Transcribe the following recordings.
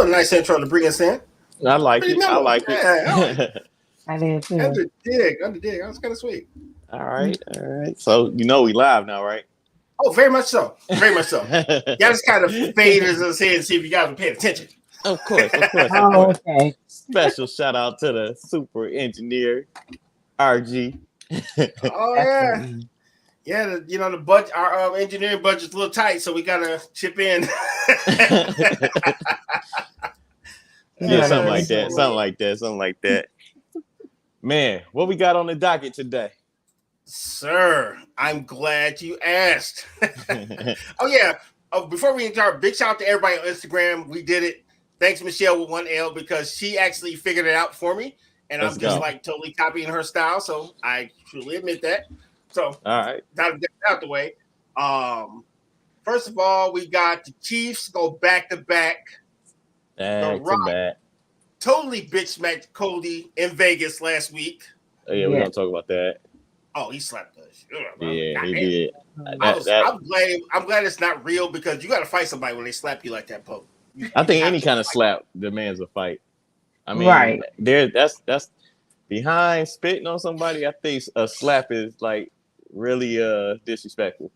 was a nice intro to bring us in. I like Pretty it. I mellow. like Yeah, it. I did too. under dig. That was kind of sweet. All right. So we live now, right? Oh, very much so. Very much so. Y'all just kind of faded us in and see if you guys were paying attention. Of course. Oh, okay. Special shout out to the super engineer, RG. Oh yeah, yeah. The budget, our engineering budget's a little tight, so we gotta chip in. Yeah, something like that. Man, what we got on the docket today? Sir, I'm glad you asked. Oh yeah. Before we start, big shout out to everybody on Instagram. We did it. Thanks, Michelle with 1L, because she actually figured it out for me, and I'm just like totally copying her style. So I truly admit that. So all right, gotta get out the way. First of all, we got the Chiefs go back to back. The Rock totally bitch smacked Cody in Vegas last week. Oh yeah, we're gonna talk about that. Oh, he slapped us. Yeah, he did. I'm glad it's not real, because you got to fight somebody when they slap you like that, Pope. I think any kind of slap demands a fight. I mean, right. That's behind spitting on somebody. I think a slap is like really disrespectful.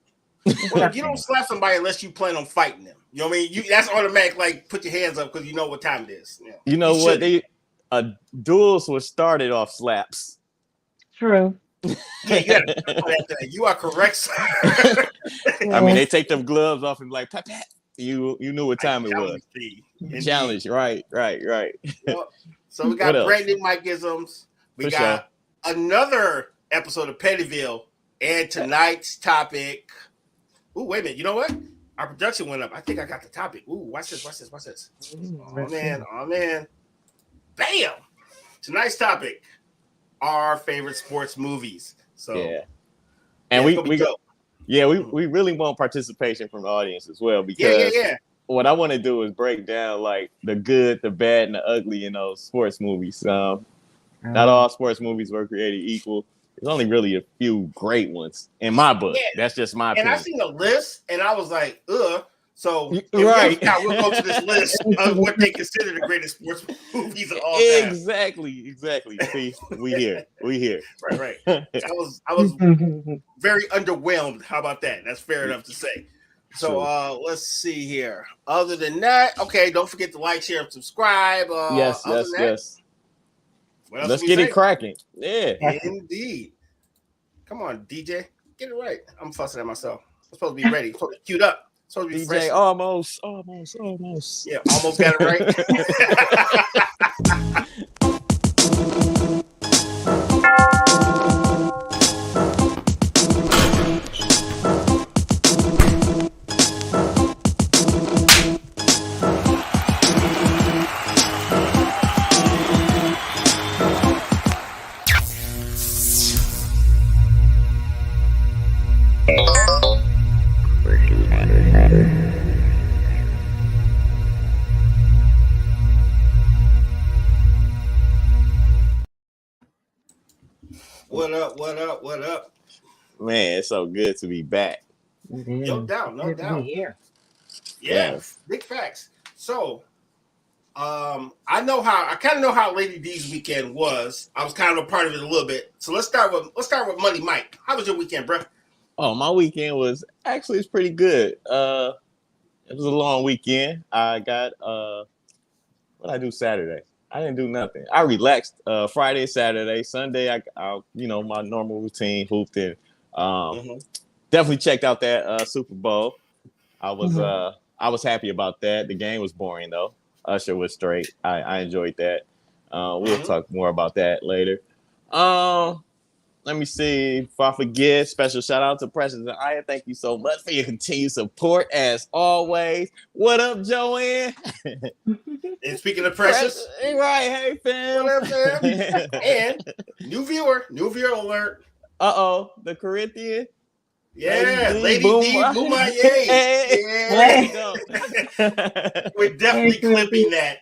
Well, you don't slap somebody unless you plan on fighting them. You know what I mean? That's automatic. Like, put your hands up because you know what time it is. Yeah. You know what? Duels were started off slaps. True. Yeah, you are correct, sir. I mean, they take them gloves off and like, pat, pat. You knew what time it was. Challenge, right. Well, so we got brand new Mike-isms. We got another episode of Pettyville, and tonight's topic. Ooh, wait a minute. You know what? Our production went up. I think I got the topic. Ooh, watch this. Oh man. Bam! Tonight's topic: our favorite sports movies. So yeah, and we really want participation from the audience as well, because what I want to do is break down like the good, the bad, and the ugly in those sports movies. Not all sports movies were created equal. There's only really a few great ones in my book. Yeah. That's just my opinion. And I seen a list, and I was like, ugh. So we'll go to this list of what they consider the greatest sports movies of all time. Exactly. See, we here. Right. I was very underwhelmed. How about that? That's fair enough to say. So let's see here. Other than that, okay, don't forget to like, share, and subscribe. Yes. Let's get it cracking. Yeah. Indeed. Come on, DJ. Get it right. I'm fussing at myself. I'm supposed to be ready. I'm supposed to be queued up. So DJ, fresh. Almost. Yeah, almost got it right. What up? Man, it's so good to be back. No doubt. Here. Yeah, big facts. So, I kind of know how Lady D's weekend was. I was kind of a part of it a little bit. So let's start with Money Mike. How was your weekend, bro? Oh, my weekend was it's pretty good. It was a long weekend. I got what I do Saturday. I didn't do nothing. I relaxed Friday, Saturday, Sunday. I my normal routine, hooped in. Definitely checked out that Super Bowl. I was happy about that. The game was boring though. Usher was straight. I enjoyed that. We'll talk more about that later. Let me see. Before I forget, special shout out to Precious and Aya. Thank you so much for your continued support as always. What up, Joanne? And speaking of Precious, right? Hey, fam. What up, fam? And new viewer alert. The Corinthian. Yeah, Lady D, Boomaye. We're definitely clipping that.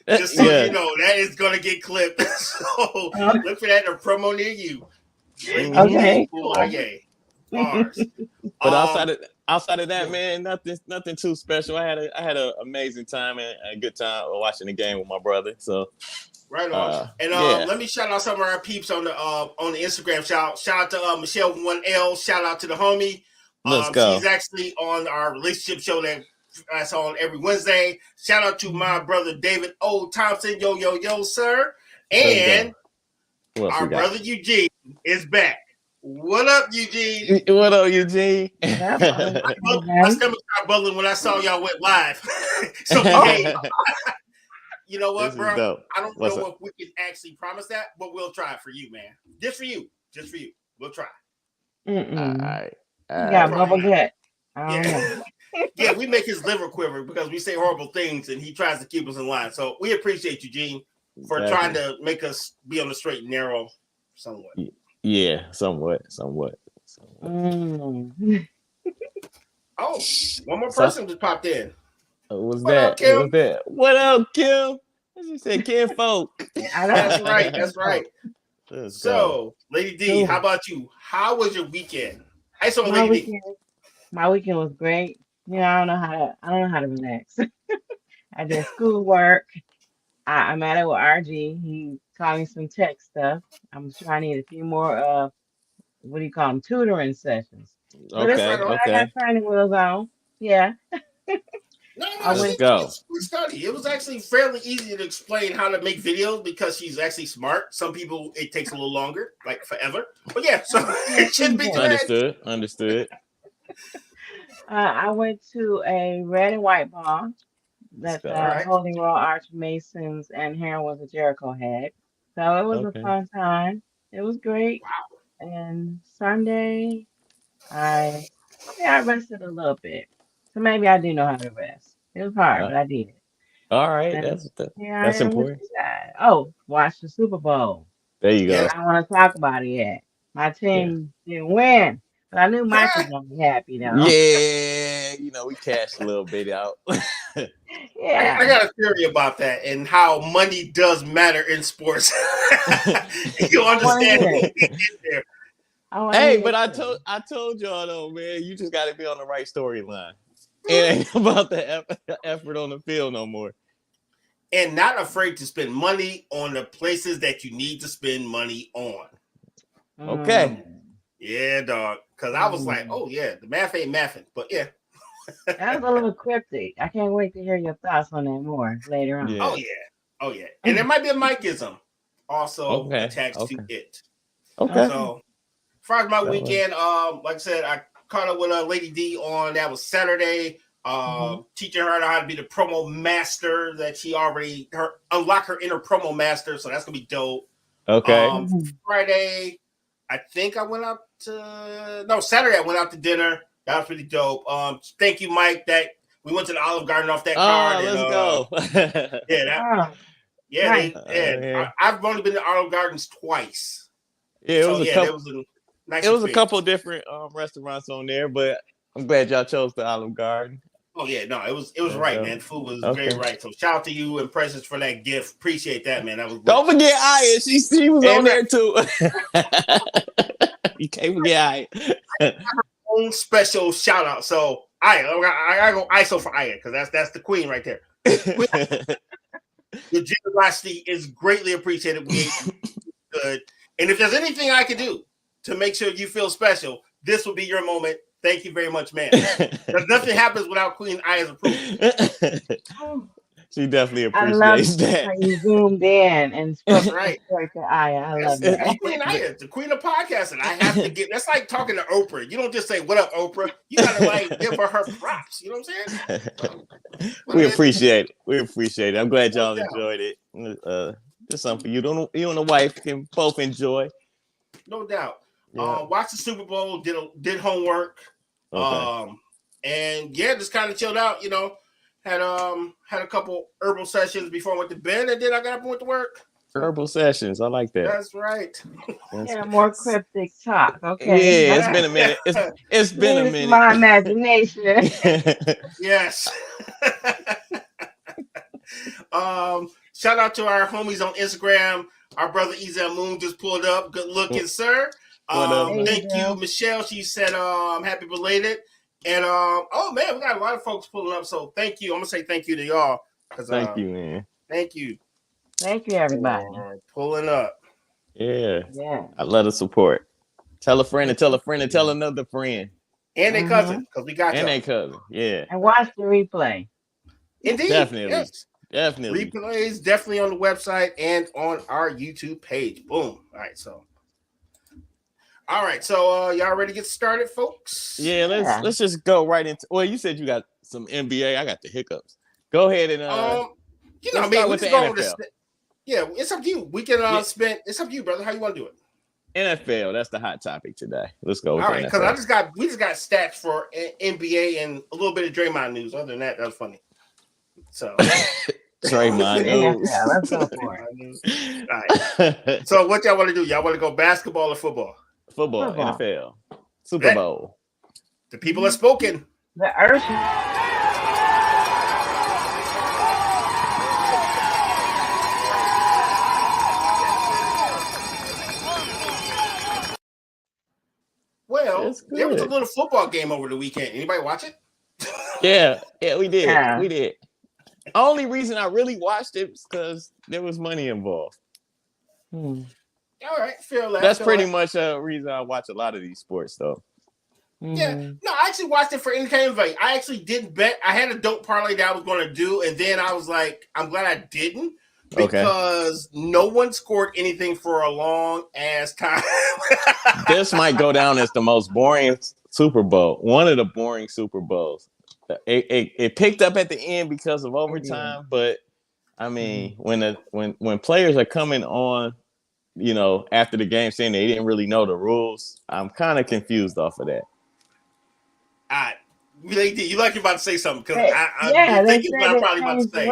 Just so you know, that is going to get clipped. So look for that in a promo near you. Okay. Boomaye. Bars. But outside of that, man, nothing too special. I had an amazing time and a good time watching the game with my brother. So right on. And yeah. let me shout out some of our peeps on the Instagram. Shout out to Michelle 1L. Shout out to the homie. Let's go. She's actually on our relationship show that's on every Wednesday. Shout out to my brother David O. Thompson. Yo, sir. And our brother Eugene is back. What up, Eugene? What up, Eugene? My stomach started bubbling when I saw y'all went live. So, hey, you know what, bro? I don't know if we can actually promise that, but we'll try it for you, man. Just for you. We'll try. All right. You got bubble gut. Yeah. Yeah, we make his liver quiver because we say horrible things and he tries to keep us in line. So we appreciate you, Gene, for trying to make us be on the straight and narrow somewhat. Yeah, somewhat. Oh, one more person just popped in. What's that? What up, Kim? You said Kim Folk. That's right. So, Lady D, how about you? How was your weekend? My weekend was great. You know, I don't know how to relax. I did schoolwork. I met it with RG. He taught me some tech stuff. I'm sure I need a few more what do you call them, tutoring sessions. Okay. I got training wheels on. Yeah. Let's go. Study. It was actually fairly easy to explain how to make videos because she's actually smart. Some people it takes a little longer, like forever. But yeah, so it shouldn't be understood. I went to a red and white ball that Holy Royal Arch Masons and Heroines of Jericho had. So it was a fun time. It was great. Wow. And Sunday, I rested a little bit. So maybe I do know how to rest. It was hard, but I did. All right. And that's important. Watch the Super Bowl. There you go. I don't want to talk about it yet. My team didn't win. But I knew Mike was going to be happy, though. Yeah, we cashed a little bit out. Yeah. I got a theory about that and how money does matter in sports. You understand? Hey, but I told y'all though, man, you just got to be on the right storyline. It ain't about the effort on the field no more. And not afraid to spend money on the places that you need to spend money on. Okay. Yeah, dog. Because I was like, oh, yeah, the math ain't mathing. But yeah. That was a little cryptic. I can't wait to hear your thoughts on that more later on. Yeah. Oh, yeah. And there might be a Mikeism also attached to it. Okay. So, as far as my weekend, like I said, I caught up with Lady D on that was Saturday. Teaching her how to be the promo master that she already unlock her inner promo master. So that's going to be dope. Okay. Friday, I think I went out Saturday I went out to dinner. That was pretty dope. Thank you, Mike. That we went to the Olive Garden off that card. Let's go. I've only been to Olive Gardens twice. Yeah, it was a couple different restaurants on there, but I'm glad y'all chose the Olive Garden. Oh yeah, no, it was right, man. Food was very right. So shout out to you and Precious for that gift. Appreciate that, man. That was Don't forget Aya. She was on there too. You can't forget Aya. Her own special shout out. So Aya, I go ISO for Aya because that's the queen right there. The generosity is greatly appreciated. We good. And if there's anything I could do to make sure you feel special, this will be your moment. Thank you very much, man. Because nothing happens without Queen Aya's approval. She definitely appreciates that. How you zoomed in and spoke to Aya. I love that. Queen Aya, the queen of podcasting. I have to get. That's like talking to Oprah. You don't just say "What up, Oprah." You gotta give her props. You know what I'm saying? We appreciate it. I'm glad y'all enjoyed it. Just something for you. You and the wife can both enjoy. No doubt. Yeah. Watched the Super Bowl. Did homework. And just kind of chilled out. Had a couple herbal sessions before I went to bed, and then I got up and went to work. Herbal sessions, I like that. That's right. More cryptic talk. Okay. Yeah, it's been a minute. It's been a minute. My imagination. Yes. Shout out to our homies on Instagram. Our brother Ezel Moon just pulled up. Good looking, sir. Thank you, Michelle. She said, happy belated. And oh man, we got a lot of folks pulling up. So thank you. I'm gonna say thank you to y'all. Thank you, man. Thank you. Thank you, everybody. For pulling up. Yeah. Yeah. I love the support. Tell a friend and tell a friend and tell another friend. And their cousin, because we got and y'all. their cousin. Yeah. And watch the replay. Indeed. Definitely. Yes. Definitely. Replays definitely on the website and on our YouTube page. Boom. All right, so y'all ready to get started, folks? Yeah, let's just go right into. Well, you said you got some NBA. I got the hiccups. Go ahead and you know, I mean, we just go with yeah, it's up to you. We can spend. It's up to you, brother. How you want to do it? NFL. That's the hot topic today. Let's go. With all right, because we just got stats for NBA and a little bit of Draymond news. Other than that, that was funny. So Draymond news. Let's go for it. All right. So what y'all want to do? Y'all want to go basketball or football? Football. NFL. Super Bowl. The people have spoken. The earth. Well, there was a little football game over the weekend. Anybody watch it? Yeah, we did. Yeah. We did. Only reason I really watched it was because there was money involved. All right, feel that. That's pretty much a reason I watch a lot of these sports, though. Yeah, no, I actually watched it for entertainment. I actually didn't bet. I had a dope parlay that I was going to do, and then I was like, I'm glad I didn't because no one scored anything for a long ass time. This might go down as the most boring Super Bowl. One of the boring Super Bowls. It picked up at the end because of overtime, but I mean, when players are coming on, you know, after the game saying they didn't really know the rules, I'm kind of confused off of that. You like you're about to say something because I'm thinking what I'm probably about to say.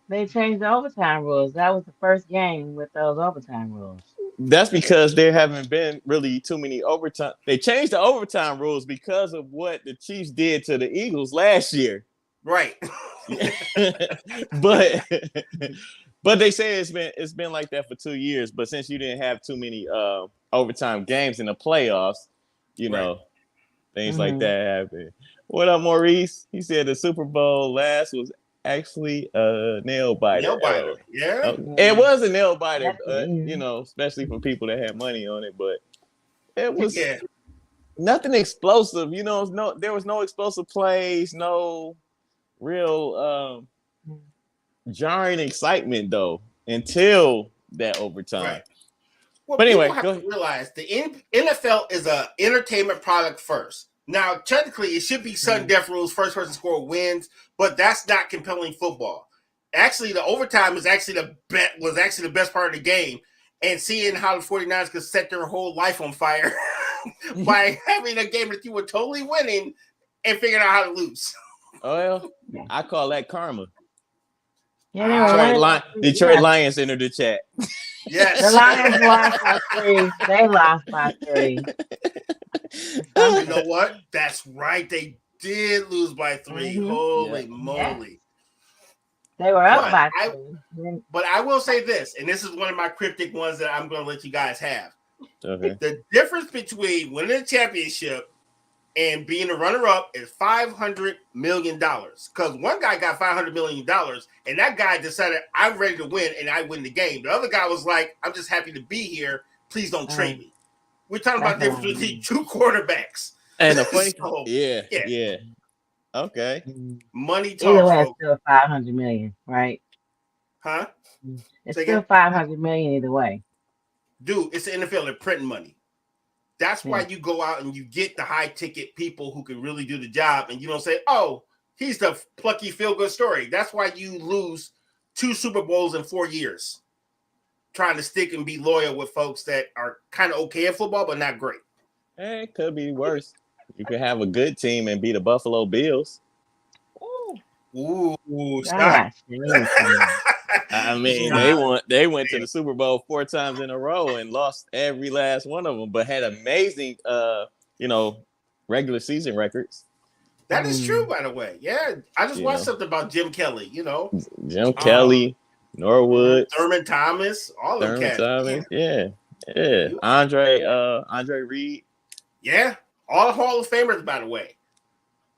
They changed the overtime rules. That was the first game with those overtime rules. That's because there haven't been really too many overtime. They changed the overtime rules because of what the Chiefs did to the Eagles last year. Right. But they say it's been like that for 2 years. But since you didn't have too many overtime games in the playoffs, you know, things like that happen. What up, Maurice? He said the Super Bowl last was actually a nail biter. Nail biter, yeah. It was a nail biter, you know, especially for people that had money on it. But it was nothing explosive. You know, there was no explosive plays, no real jarring excitement though until that overtime. Right. Well, but anyway, people have to realize the NFL is an entertainment product first. Now, technically, it should be sudden death rules, first person score wins, but that's not compelling football. Actually, the overtime was actually the best part of the game, and seeing how the 49ers could set their whole life on fire by having a game that you were totally winning and figuring out how to lose. Well, I call that karma. Yeah, Detroit Lions entered the chat. Yes. The Lions lost by 3. They lost by 3. You know what? That's right. They did lose by 3. Holy moly. They were up by 3. But I will say this, and this is one of my cryptic ones that I'm going to let you guys have. Okay. The difference between winning a championship and being a runner-up is $500 million. Because one guy got $500 million, and that guy decided, I'm ready to win, and I win the game. The other guy was like, I'm just happy to be here. Please don't trade me. We're talking about the difference between two quarterbacks. And the funny yeah. Okay. Money talks. Either way, it's still $500 million, right? Huh? It's still $500 million either way. Dude, it's the NFL. They're printing money. That's why you go out and you get the high ticket people who can really do the job, and you don't say, "Oh, he's the plucky feel good story." That's why you lose 2 Super Bowls in 4 years, trying to stick and be loyal with folks that are kind of okay at football but not great. Hey, it could be worse. You could have a good team and beat the Buffalo Bills. Ooh, stop. I mean, they went to the Super Bowl 4 times in a row and lost every last one of them, but had amazing, regular season records. That is true, by the way. Yeah, I just watched something about Jim Kelly. Jim Kelly, Norwood, Thurman Thomas, all of them. Thomas, yeah. Andre Reed. Yeah, all Hall of Famers, by the way.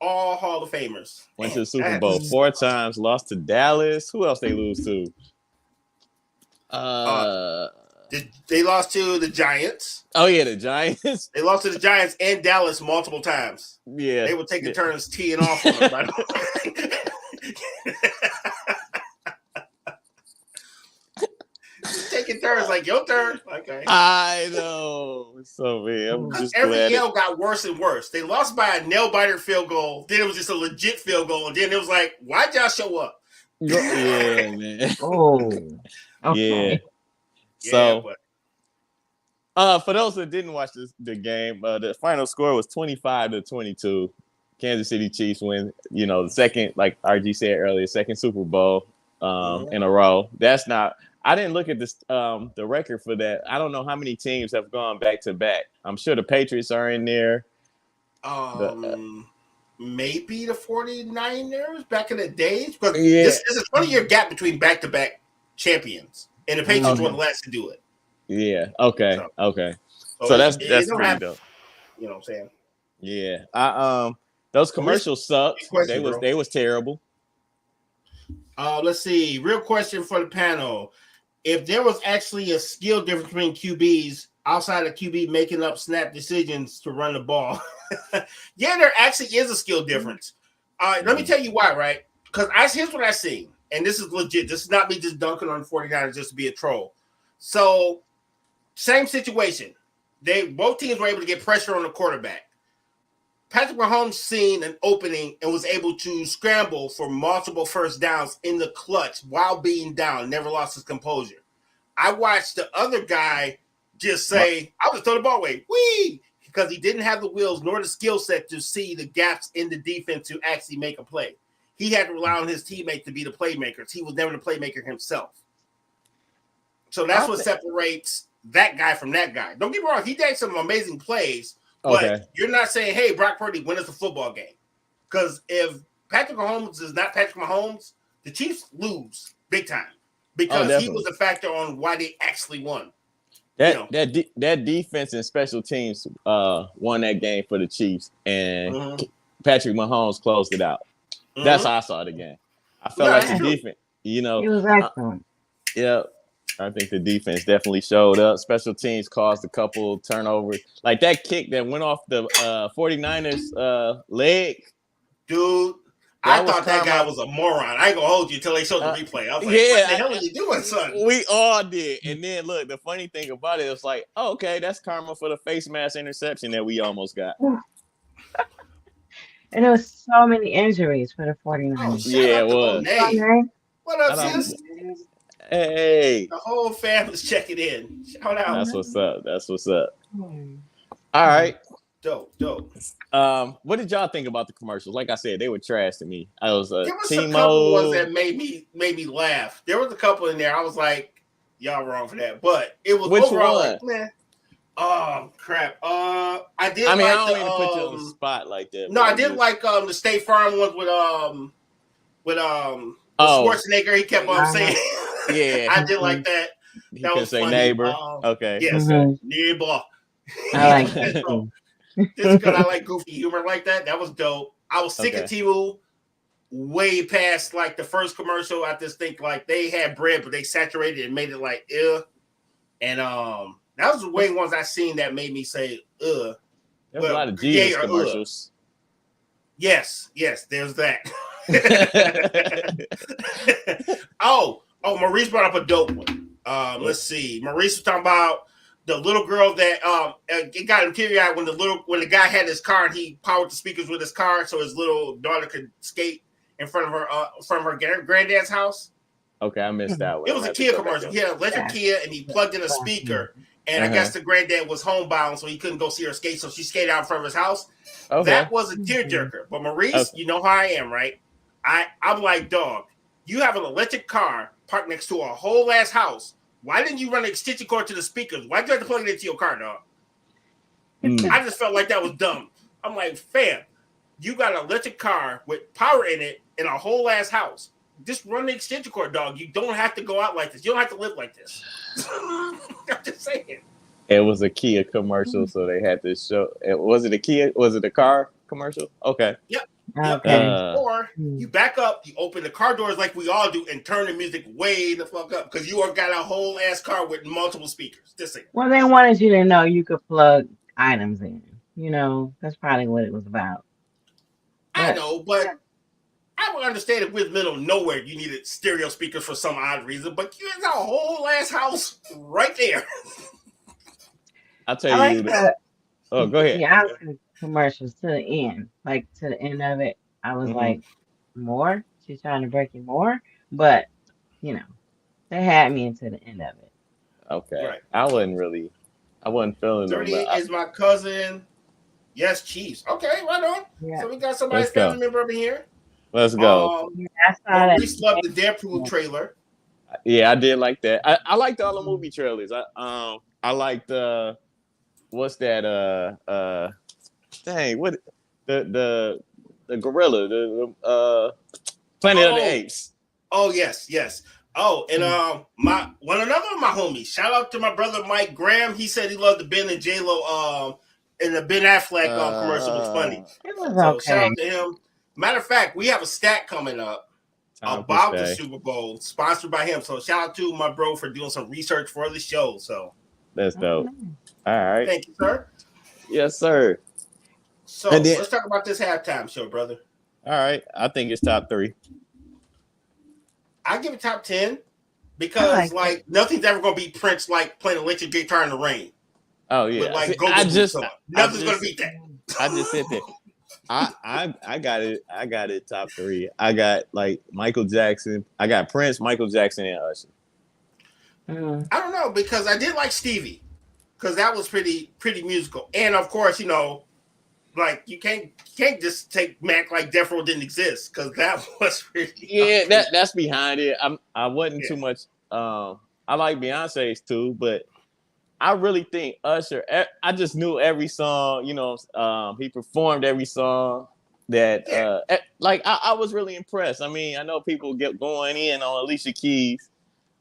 all Hall of Famers. Went to the Super Man, Bowl that's- 4 times, lost to Dallas. Who else they lose to? They lost to the Giants. Oh yeah, the Giants. They lost to the Giants and Dallas multiple times. Yeah, They were taking turns teeing off on them. By the way. Taking turns, like your turn. Okay. I know. So man, I'm just Every glad. yell got worse and worse. They lost by a nail biter field goal. Then it was just a legit field goal. And then it was like, why'd y'all show up? Yeah, man. Oh, okay. Yeah. So, but for those that didn't watch the game, the final score was 25-22. Kansas City Chiefs win. You know, the second, like RG said earlier, second Super Bowl in a row. That's not. I didn't look at this the record for that. I don't know how many teams have gone back to back. I'm sure the Patriots are in there. Maybe the 49ers back in the days. But Yeah. this is a 20-year gap between back-to-back champions. And the Patriots were the last to do it. Yeah. Okay. Okay. So So that's they pretty don't have- dope. You know what I'm saying? Yeah. Those commercials sucked. Question, They was terrible. Let's see. Real question for the panel. If there was actually a skill difference between QBs outside of QB making up snap decisions to run the ball, yeah, there actually is a skill difference. Let me tell you why, right? Because here's what I see, and this is legit. This is not me just dunking on the 49ers just to be a troll. So, same situation. Both teams were able to get pressure on the quarterback. Patrick Mahomes seen an opening and was able to scramble for multiple first downs in the clutch while being down, never lost his composure. I watched the other guy just say, I would throw the ball away, whee, because he didn't have the wheels nor the skill set to see the gaps in the defense to actually make a play. He had to rely on his teammates to be the playmakers. He was never the playmaker himself. So that's what separates that guy from that guy. Don't get me wrong, he did some amazing plays. But you're not saying, hey, Brock Purdy, win us a football game. Because if Patrick Mahomes is not Patrick Mahomes, the Chiefs lose big time. Because he was a factor on why they actually won. That defense and special teams won that game for the Chiefs. And Patrick Mahomes closed it out. That's how I saw the game. I felt like the defense, It was excellent. Yeah. I think the defense definitely showed up. Special teams caused a couple turnovers. Like that kick that went off the 49ers leg. Dude, I thought that guy was a moron. I ain't going to hold you until they showed the replay. I was like, what the hell are you doing, son? We all did. And then, look, the funny thing about it was like, oh, okay, that's karma for the face mask interception that we almost got. And there was so many injuries for the 49ers. Yeah, it was. What up, sis? Hey, the whole family's checking in. Shout out. That's what's up. That's what's up. All right. Dope. What did y'all think about the commercials? Like I said, they were trash to me. I was there was a couple ones that made me laugh. There was a couple in there. I was like, y'all wrong for that. But it was overall like, man. Oh crap. I did. I mean, like I don't mean to put you on the spot like that. No, I did like the State Farm ones with Schwarzenegger. He kept on saying. Yeah, I did like that. He that was say funny. neighbor. Okay. Yes, neighbor. I like that. Just because I like goofy humor like that. That was dope. I was sick of Temu way past like the first commercial. I just think like they had bread, but they saturated it and made it like ew. And that was the way ones I seen that made me say There's a lot of Jesus commercials. Yes, there's that. Maurice brought up a dope one. Let's see. Maurice was talking about the little girl that it got him teary-eyed when the guy had his car and he powered the speakers with his car so his little daughter could skate in front of her granddad's house. Okay, I missed that one. It was a Kia commercial. He had an electric Kia and he plugged in a speaker. And I guess the granddad was homebound, so he couldn't go see her skate. So she skated out in front of his house. Okay. That was a tearjerker. But Maurice, you know how I am, right? I'm like, dog, you have an electric car parked next to a whole ass house. Why didn't you run an extension cord to the speakers? Why did you have to plug it into your car, dog? I just felt like that was dumb. I'm like, fam, you got an electric car with power in it in a whole ass house. Just run the extension cord, dog. You don't have to go out like this. You don't have to live like this. I'm just saying. It was a Kia commercial, so they had to show. Was it a Kia? Was it a car commercial? Okay. Yep. Yep. Okay. Or you back up, you open the car doors like we all do, and turn the music way the fuck up because you got a whole ass car with multiple speakers. This ain't. Well, they wanted you to know you could plug items in. You know, that's probably what it was about. I But know, but I would understand if we're in the middle of nowhere, you needed stereo speakers for some odd reason, but you got a whole ass house right there. I'll tell I like you. the Oh, go ahead. yeah, I was in commercials to the end, like to the end of it. I was Mm-hmm. like, more? She's trying to break you more, but you know, they had me into the end of it. Okay. Right. I wasn't feeling them, 38 is my cousin. Yes, Chiefs. Okay, right on. Yeah, So we got somebody's let's go. family member over here. Let's go. yeah, I saw that. Maurice loved the Deadpool trailer. Yeah, I did like that. I liked all the movie trailers. I liked what's that dang, what the gorilla, the Planet of the Apes. Oh yes. Oh, and another of my homies. Shout out to my brother Mike Graham. He said he loved the Ben and J Lo and the Ben Affleck commercial was funny. It was So okay. shout out to him. Matter of fact, we have a stat coming up about the Super Bowl, sponsored by him. So shout out to my bro for doing some research for the show. So that's dope. All right. Thank you, sir. Yes, sir. So let's talk about this halftime show, brother. All right. I think it's top 3. I give it top 10 because nothing's ever gonna beat Prince like playing electric guitar in the rain. Oh yeah. With, nothing's gonna beat that. I just said that. I got it. I got it top 3. I got like Michael Jackson. I got Prince, Michael Jackson, and Usher. I don't know because I did like Stevie because that was pretty musical, and of course like you can't just take Mac like Death Row didn't exist because that was really that's behind it. I wasn't too much. I like Beyonce's too, but I really think Usher. I just knew every song. You know, he performed every song that. I was really impressed. I mean, I know people get going in on Alicia Keys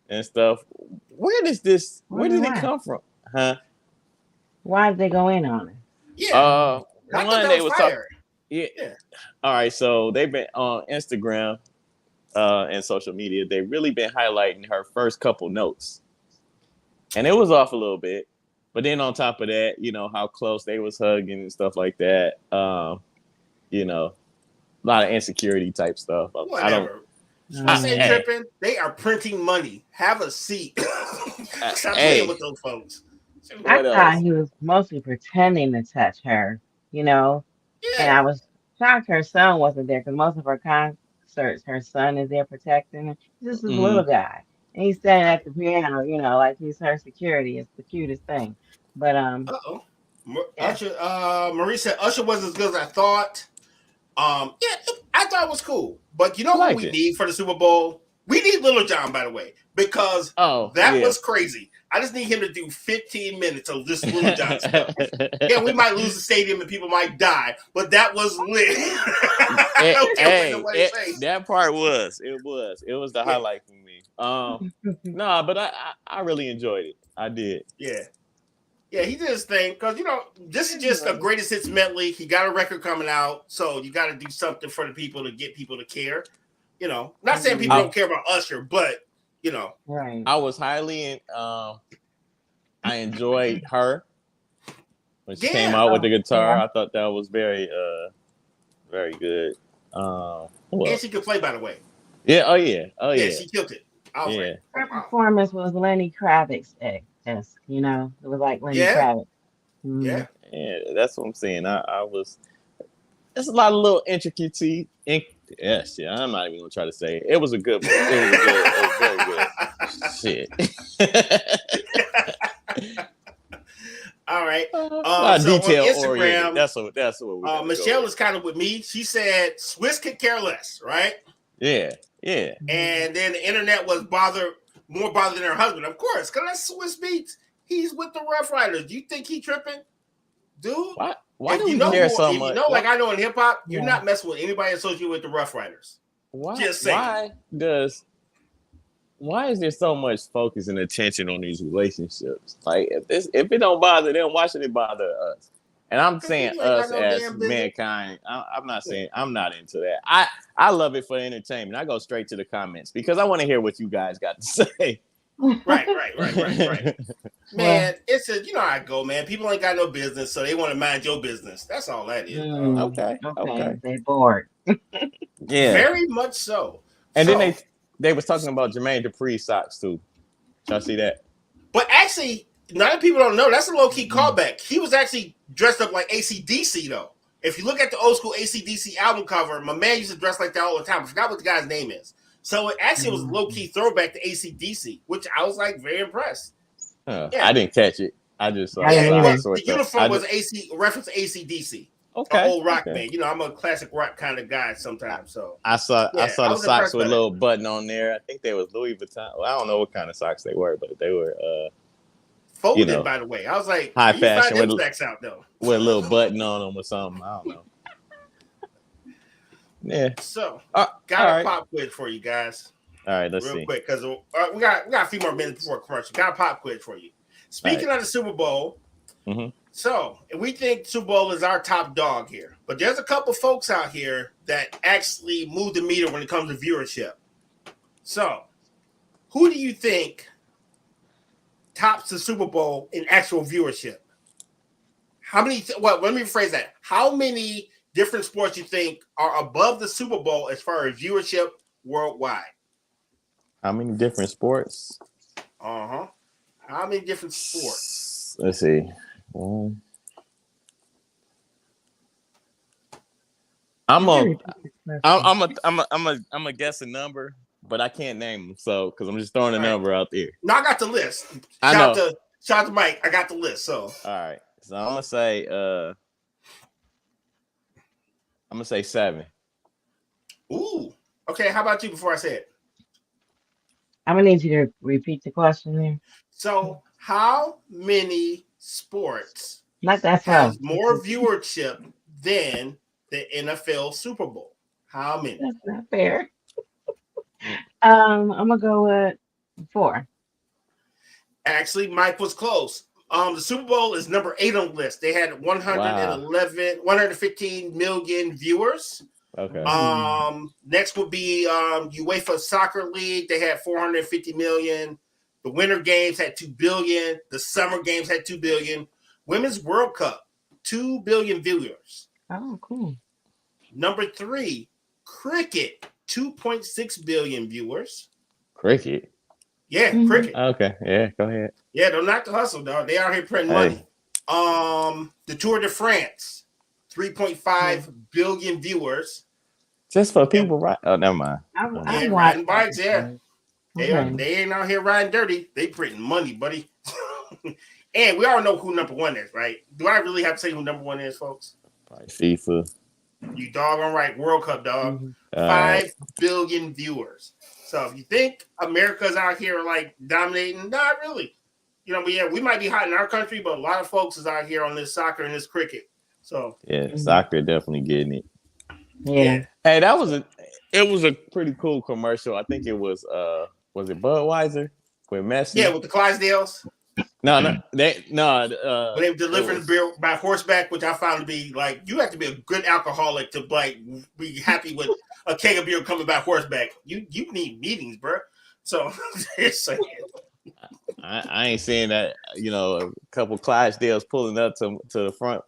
and stuff. Where did it come from? Huh? Why did they go in on it? Yeah. One they was talking. Yeah. All right. So they've been on Instagram and social media. They've really been highlighting her first couple notes. And it was off a little bit, but then on top of that, you know how close they was hugging and stuff like that. You know, a lot of insecurity type stuff. Whatever. I ain't tripping. They are printing money. Have a seat. Stop playing with those folks. I thought he was mostly pretending to touch her, you know. And I was shocked her son wasn't there because most of her concerts, her son is there protecting her. He's just this little guy. And he's standing at the piano, you know, like he's her security. It's the cutest thing. But Usher, Marie said Usher wasn't as good as I thought. I thought it was cool. But you know what we need for the Super Bowl? We need Little John, by the way, because that was crazy. I just need him to do 15 minutes of this Little John stuff. Yeah, we might lose the stadium and people might die, but that was lit. That part was. It was the highlight for me. But I really enjoyed it. I did. Yeah, he did his thing because this is just a greatest hits medley. He got a record coming out, so you got to do something for the people to get people to care. Not saying people don't care about Usher, but right. I was highly I enjoyed her when she came out with the guitar. I thought that was very very good. And she could play, by the way. Yeah. Oh yeah. She killed it. Her performance was Lenny Kravitz-esque, you know. It was like Lenny Kravitz. Yeah, that's what I'm saying. There's a lot of little intricacy. Yes, I'm not even gonna try to say it. It was a good one. It was very good. Shit. All right. Detail oriented. That's what we're Michelle is kind of with me. She said Swiss could care less, right? Yeah. And then the internet was more bothered than her husband, of course, because that's Swiss Beats. He's with the Rough Riders. Do you think he tripping, dude? Why do you care so much? Like I know in hip hop, you're not messing with anybody associated with the Rough Riders. Just saying. Why is there so much focus and attention on these relationships? Like if it don't bother them, why should it bother us? And I'm saying You ain't got us no as damn business. mankind. I'm not saying I'm not into that. I love it for entertainment. I go straight to the comments because I want to hear what you guys got to say. Right. Well, Man, it's a, you know how I go, man. People ain't got no business, so they want to mind your business. That's all that is, dog. Okay. okay, they bored. Yeah. Very much so. And then So, they was talking about Jermaine Dupri socks too. Y'all see that? but actually, a lot of people don't know that's a low key callback. He was actually dressed up like AC/DC though. If you look at the old school AC/DC album cover, my man used to dress like that all the time. I forgot what the guy's name is. So it actually was a low key throwback to AC/DC, which I was like very impressed. Huh. Yeah. I didn't catch it. I just saw I didn't Yeah, either. well, socks. the uniform was a reference to AC/DC. Okay. An old rock Okay. band. You know, I'm a classic rock kind of guy sometimes. So I saw yeah, the was socks impressed with by a that. little button on there. I think they was Louis Vuitton. Well, I don't know what kind of socks they were, but they were Folded, you know, by the way. I was like, high you fashion find them stacks out though. with a little button on them or something. I don't know. Yeah. So All got a right. pop quiz for you guys. All right, let's real see. quick, because we got a few more minutes before commercial. Got a pop quiz for you. Speaking of the Super Bowl, so we think Super Bowl is our top dog here, but there's a couple folks out here that actually move the meter when it comes to viewership. So, who do you think tops the Super Bowl in actual viewership? How many? Well, let me rephrase that. How many different sports you think are above the Super Bowl as far as viewership worldwide? How many different sports? How many different sports? Let's see. I'm a guess a number, but I can't name them. So because I'm just throwing a number out there. No, I got the list. Shout out to Mike. I got the list. So all right. So I'm gonna say 7. Ooh. Okay. How about you? Before I say it, I'm gonna need you to repeat the question there. So how many sports Not that has more viewership than the NFL Super Bowl? How many? That's not fair. I'm gonna go with 4. Actually, Mike was close. The Super Bowl is number 8 on the list. They had 115 million viewers. Okay. Next would be UEFA Soccer League. They had 450 million. The Winter Games had 2 billion. The Summer Games had 2 billion. Women's World Cup, 2 billion viewers. Oh, cool. Number 3, cricket, 2.6 billion viewers. Cricket. Yeah, cricket. Okay. Yeah, go ahead. Yeah, don't knock the hustle, dog. They out here printing money. The Tour de France, 3.5 billion viewers. Just for people, right? Oh, never mind. I riding bikes, yeah. Okay. They ain't out here riding dirty. They printing money, buddy. And we all know who number 1 is, right? Do I really have to say who number 1 is, folks? Probably FIFA. You doggone right. World Cup, dog. 5 billion viewers. So if you think America's out here like dominating, not really. You know, we might be hot in our country, but a lot of folks is out here on this soccer and this cricket. So yeah, soccer definitely getting it. Yeah. Hey, it was a pretty cool commercial. I think it was it Budweiser with Messi? Yeah, with the Clydesdales. No, they were delivering beer by horseback, which I found to be like, you have to be a good alcoholic to like be happy with a keg of beer coming by horseback. You need meetings, bro. So I ain't saying that, you know, a couple Clydesdales pulling up to the front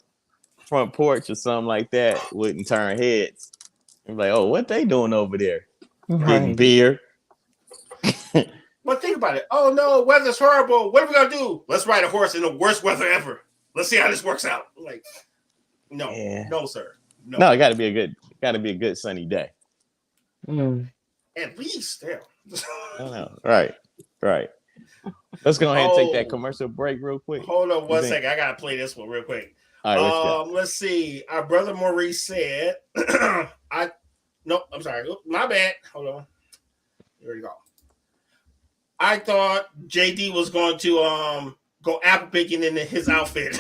porch or something like that wouldn't turn heads. I'm like, oh, what they doing over there? Getting beer. But think about it. Oh no, weather's horrible. What are we gonna do? Let's ride a horse in the worst weather ever. Let's see how this works out. Like, no, no, sir. No, it gotta be a good sunny day. At least, yeah. Right. Let's go ahead and take that commercial break real quick. Hold on one second. I gotta play this one real quick. All right, let's see. Our brother Maurice said, I'm sorry. My bad. Hold on. Here we go. I thought JD was going to go apple picking in his outfit.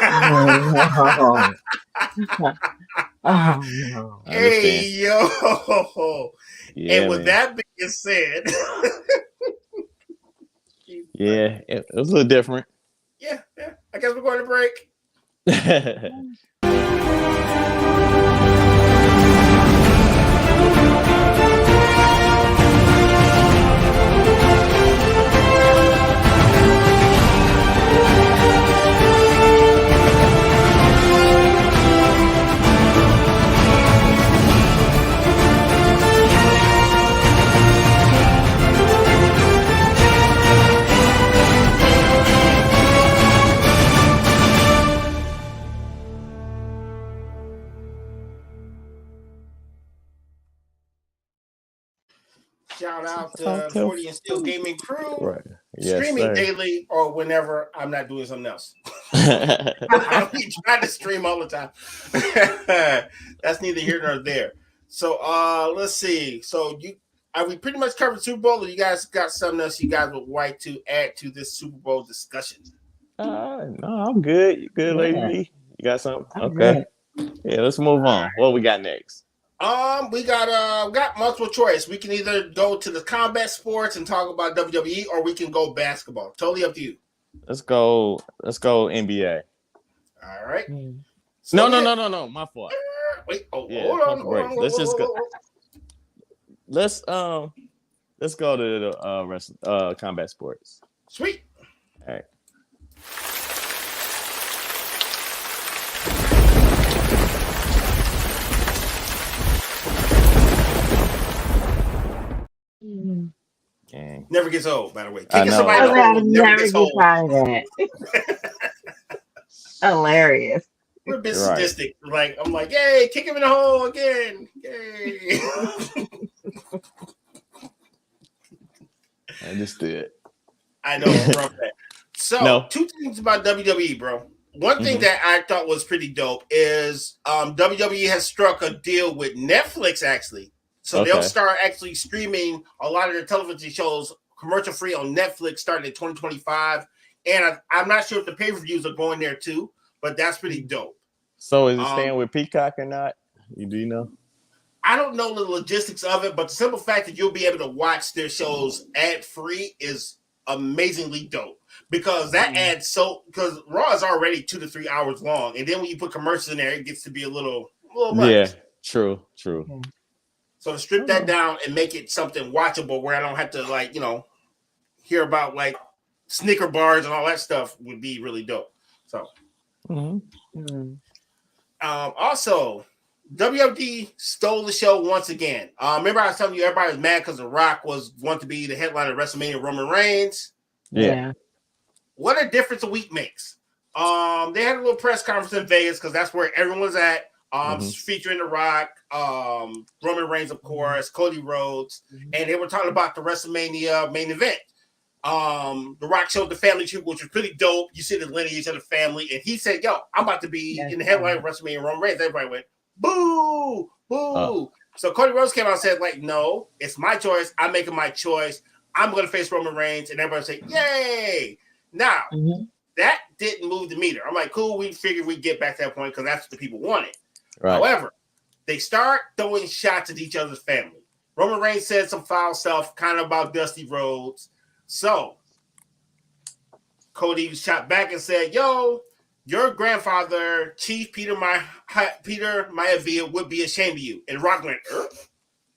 Oh, no. Hey, yo. Yeah, and with that being said, it was a little different. Yeah. I guess we're going to break. Shout out to 40 and Steel Gaming crew. Right. Yes, streaming sir. daily or whenever I'm not doing something else. I don't be trying to stream all the time. That's neither here nor there. So let's see. So we pretty much covered Super Bowl, or you guys got something else you guys would like to add to this Super Bowl discussion? No, I'm good. You good, Lady B? You got something? I'm Okay. good. Yeah, let's move on. What we got next? We got multiple choice. We can either go to the combat sports and talk about WWE, or we can go basketball. Totally up to you. Let's go NBA. All right. So no. My fault. Wait. Hold on. Let's just go. Let's go to the rest combat sports. Sweet. All right. Never gets old, by the way. I Kicking know. somebody in the hole never get tired of that. Hilarious. We're a bit sadistic. Like, I'm like, yay, kick him in the hole again. Yay. Understood. I know. So, two things about WWE, bro. One thing that I thought was pretty dope is WWE has struck a deal with Netflix, actually. So they'll start actually streaming a lot of their television shows commercial-free on Netflix starting in 2025. And I'm not sure if the pay-per-views are going there too, but that's pretty dope. So is it staying with Peacock or not? Do you know? I don't know the logistics of it, but the simple fact that you'll be able to watch their shows ad-free is amazingly dope. Because that adds because Raw is already 2 to 3 hours long, and then when you put commercials in there, it gets to be a little much. Yeah, true. So to strip that down and make it something watchable, where I don't have to hear about Snicker bars and all that stuff would be really dope. So, also, WWD stole the show once again. Remember I was telling you everybody was mad because The Rock was wanted to be the headliner of WrestleMania, Roman Reigns. Yeah. What a difference a week makes. They had a little press conference in Vegas because that's where everyone was at. Featuring The Rock, Roman Reigns, of course, Cody Rhodes, and they were talking about the WrestleMania main event. The Rock showed the family tribute, which was pretty dope. You see the lineage of the family, and he said, "Yo, I'm about to be in the headline of WrestleMania, Roman Reigns." Everybody went, "Boo, boo!" So Cody Rhodes came out and said, "No, it's my choice. I'm making my choice. I'm going to face Roman Reigns," and everybody said, "Yay!" Now that didn't move the meter. I'm like, cool. We figured we'd get back to that point because that's what the people wanted. Right. However, they start throwing shots at each other's family. Roman Reigns said some foul stuff, kind of about Dusty Rhodes. So Cody shot back and said, "Yo, your grandfather, Chief Peter Maivia, would be ashamed of you." And Rock went,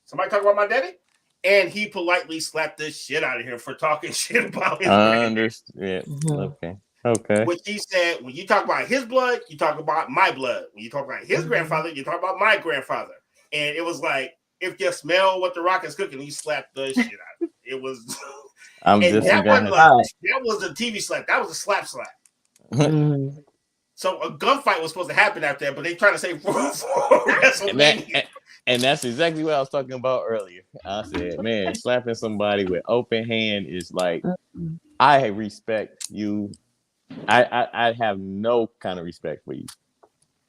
"Somebody talk about my daddy?" And he politely slapped the shit out of him for talking shit about his I understand. Okay. Which he said, when you talk about his blood, you talk about my blood. When you talk about his grandfather, you talk about my grandfather. And it was like, if you smell what The Rock is cooking, he slapped the shit out of it. It was... that was a TV slap. That was a slap. So a gunfight was supposed to happen after that, but they trying to say for WrestleMania. And that's exactly what I was talking about earlier. I said, man, slapping somebody with open hand is like, I respect you. I have no kind of respect for you.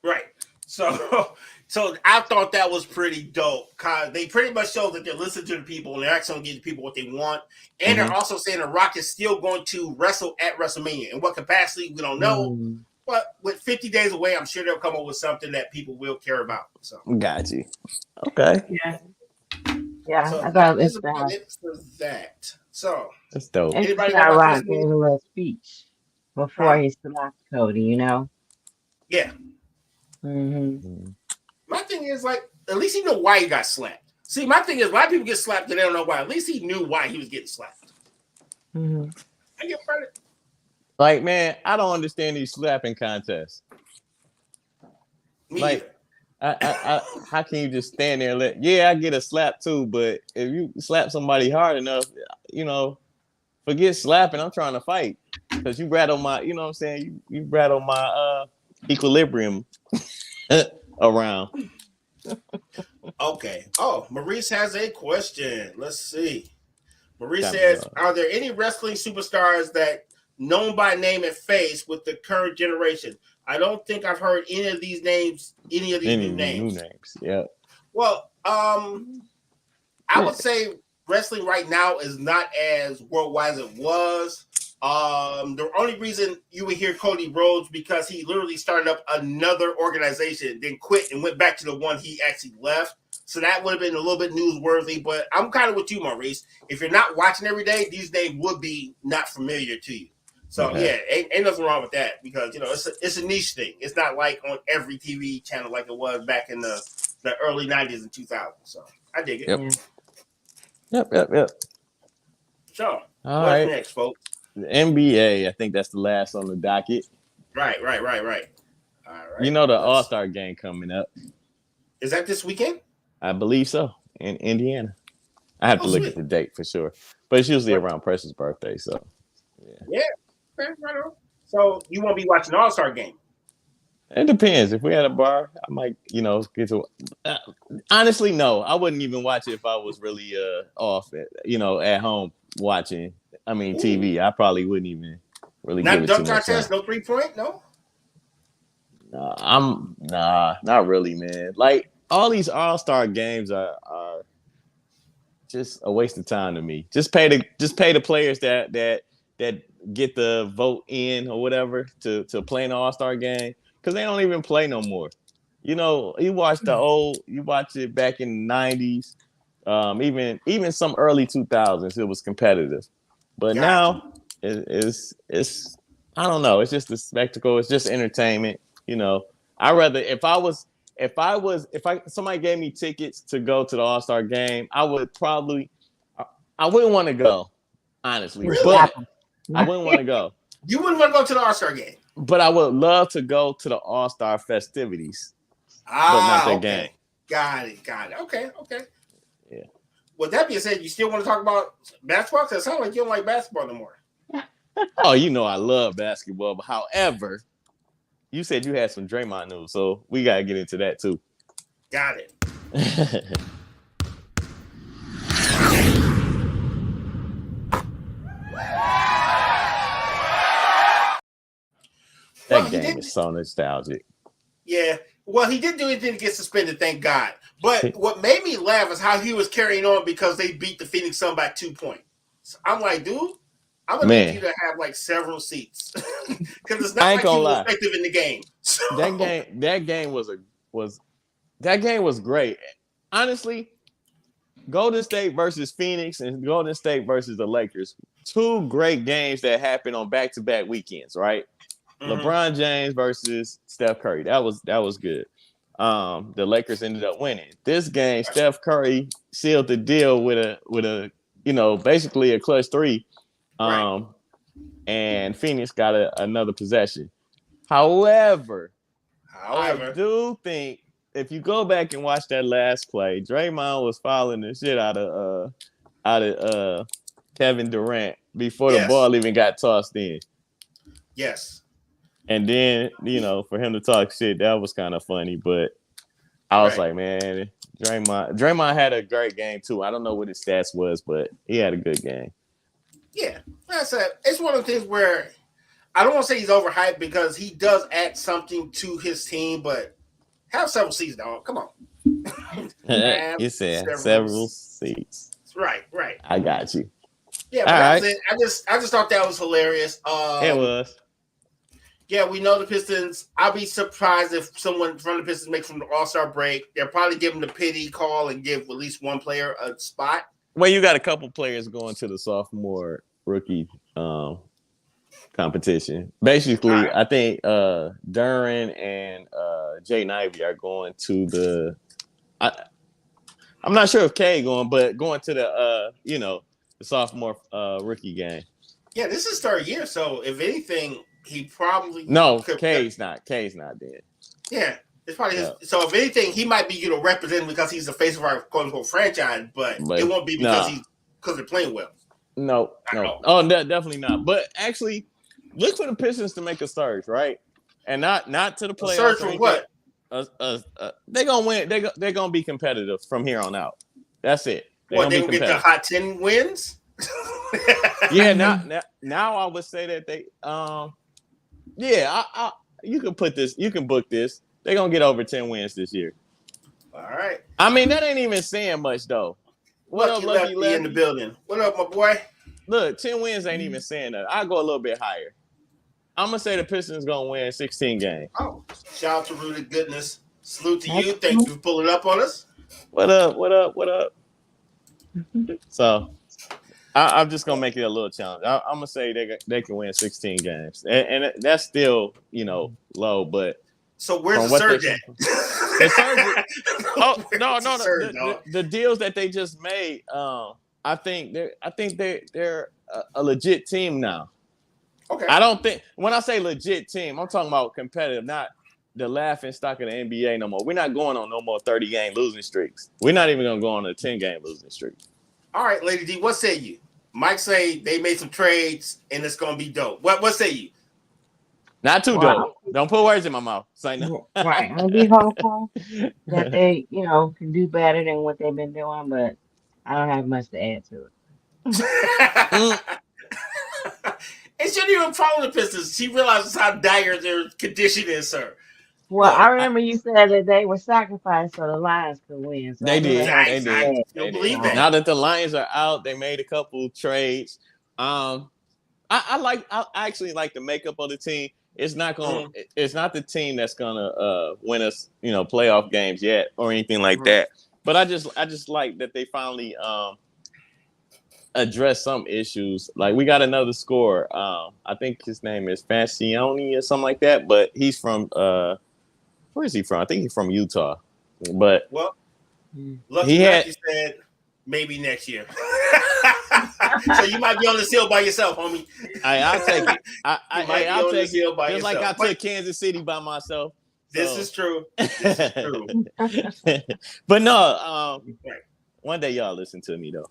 Right. So I thought that was pretty dope. They pretty much show that they're listening to the people and they're actually going to give the people what they want. And they're also saying The Rock is still going to wrestle at WrestleMania. In what capacity, we don't know. But with 50 days away, I'm sure they'll come up with something that people will care about. So got you. Okay. Yeah. So I thought it's for that. So that's dope. Anybody got Rock gave a little speech before he slapped Cody, you know? Yeah. Mm-hmm. My thing is like, at least he know why he got slapped. See, my thing is, a lot of people get slapped and they don't know why. At least he knew why he was getting slapped. Mm-hmm. I give credit. Like, man, I don't understand these slapping contests. Me Like, either. how can you just stand there and I get a slap too, but if you slap somebody hard enough, forget slapping. I'm trying to fight because you rattle my, you know what I'm saying? You rattle my equilibrium around. Okay. Oh, Maurice has a question. Let's see. Maurice says, are there any wrestling superstars that known by name and face with the current generation? I don't think I've heard any of these names, any of these new names. Yeah. Well, I would say wrestling right now is not as worldwide as it was. The only reason you would hear Cody Rhodes because he literally started up another organization, then quit and went back to the one he actually left. So that would have been a little bit newsworthy. But I'm kind of with you, Maurice. If you're not watching every day, these names would be not familiar to you. So yeah, ain't nothing wrong with that because it's a niche thing. It's not like on every TV channel like it was back in the early 90s and 2000s. So I dig it. Yep. Sure. All What's right. next, folks? The NBA, I think that's the last on the docket. Right. All right. The All-Star game coming up. Is that this weekend? I believe so, in Indiana. I have to look at the date for sure. But it's usually around Precious' birthday, so yeah. Okay, right on. So you won't be watching the All-Star game? It depends. If we had a bar, I might, get to. Honestly, no, I wouldn't even watch it if I was really off, at home watching. I mean, TV. I probably wouldn't even really give it too much time. Not dunk contest, no 3-point, no. Nah, not really, man. Like all these All-Star games are just a waste of time to me. Just pay the players that get the vote in or whatever to play an All-Star game. Because they don't even play no more. You watch it back in the 90s, even some early 2000s, it was competitive. But now it's I don't know, it's just a spectacle, it's just entertainment. I rather if somebody gave me tickets to go to the All-Star game, I wouldn't want to go, honestly. But I wouldn't want to go. You wouldn't want to go to the All-Star game? But I would love to go to the All-Star festivities. But not that game. Got it. Okay. Yeah. With that being said, you still want to talk about basketball? Because it sounds like you don't like basketball no more. Oh, I love basketball. But however, you said you had some Draymond news, so we got to get into that too. Got it. That game is so nostalgic. Yeah. Well, he didn't do anything to get suspended, thank God. But what made me laugh is how he was carrying on because they beat the Phoenix Suns by 2 points. So I'm like, dude, I'm going to need you to have like several seats. Because it's not like he was effective in the game. So. That game was great. Honestly, Golden State versus Phoenix and Golden State versus the Lakers. 2 great games that happened on back-to-back weekends, right? Mm-hmm. LeBron James versus Steph Curry. That was good. The Lakers ended up winning. This game, Steph Curry sealed the deal with a basically a clutch 3. And Phoenix got another possession. However, I do think if you go back and watch that last play, Draymond was fouling the shit out of Kevin Durant before the ball even got tossed in. Yes. And then, for him to talk shit, that was kind of funny. But I was like, man, Draymond had a great game too. I don't know what his stats was, but he had a good game. Yeah, it's one of the things where I don't want to say he's overhyped because he does add something to his team, but have several seats, dog. Come on. You said several seats. Right. I got you. Yeah, but that was it. I just thought that was hilarious. It was. Yeah, we know the Pistons. I'll be surprised if someone from the Pistons makes from the All-Star break. They'll probably give them the pity call and give at least one player a spot. Well, you got a couple players going to the sophomore rookie competition. Basically, All right. I think Duran and Jaden Ivey are going to the. I'm not sure if K going, but going to the the sophomore rookie game. Yeah, this is third year, so if anything, he probably No, could. K's not dead. Yeah, it's probably his. So if anything, he might be representing because he's the face of our quote unquote franchise, but it won't be because they're playing well. No. Oh, definitely not. But actually, look for the Pistons to make a surge, right? And not to the playoffs. Surge from what? They're gonna win. They're gonna be competitive from here on out. That's it. They gonna get the hot 10 wins. Yeah. Now I would say that they. Yeah. You can put this. You can book this. They're gonna get over 10 wins this year. All right. I mean, that ain't even saying much though. What up, Lucky Lefty in the building? What up, my boy? Look, 10 wins ain't even saying that. I'll go a little bit higher. I'm gonna say the Pistons gonna win 16 games. Oh, shout out to Rooted Goodness. Salute to you. Thank you for pulling up on us. What up? So, I'm just gonna make it a little challenge. I'm gonna say they can win 16 games, and that's still low. But so where's the surge at? The surge. Oh no. The deals that they just made. I think they're a legit team now. Okay. I don't think when I say legit team, I'm talking about competitive, not the laughing stock of the NBA no more. We're not going on no more 30-game losing streaks. We're not even gonna go on a 10-game losing streak. All right, Lady D, what say you? Mike say they made some trades and it's gonna be dope. What say you? Not too dope. Don't put words in my mouth. Say no. Right. I'll be hopeful that they, can do better than what they've been doing, but I don't have much to add to it. And she didn't even follow the Pistons. She realizes how dire their condition is, sir. Well, I remember you said that they were sacrificed so the Lions could win. So they did. You'll believe that. Now that the Lions are out, they made a couple trades. I actually like the makeup of the team. It's not the team that's gonna win us, playoff games yet or anything like that. But I just like that they finally address some issues. Like we got another scorer. I think his name is Fascioni or something like that. But he's from where is he from? I think he's from Utah. But Lucky Matthew said maybe next year. So you might be on the hill by yourself, homie. I'll take it. I'll take it. Just yourself. Like I took Kansas City by myself. This is true. But no, one day y'all listen to me though.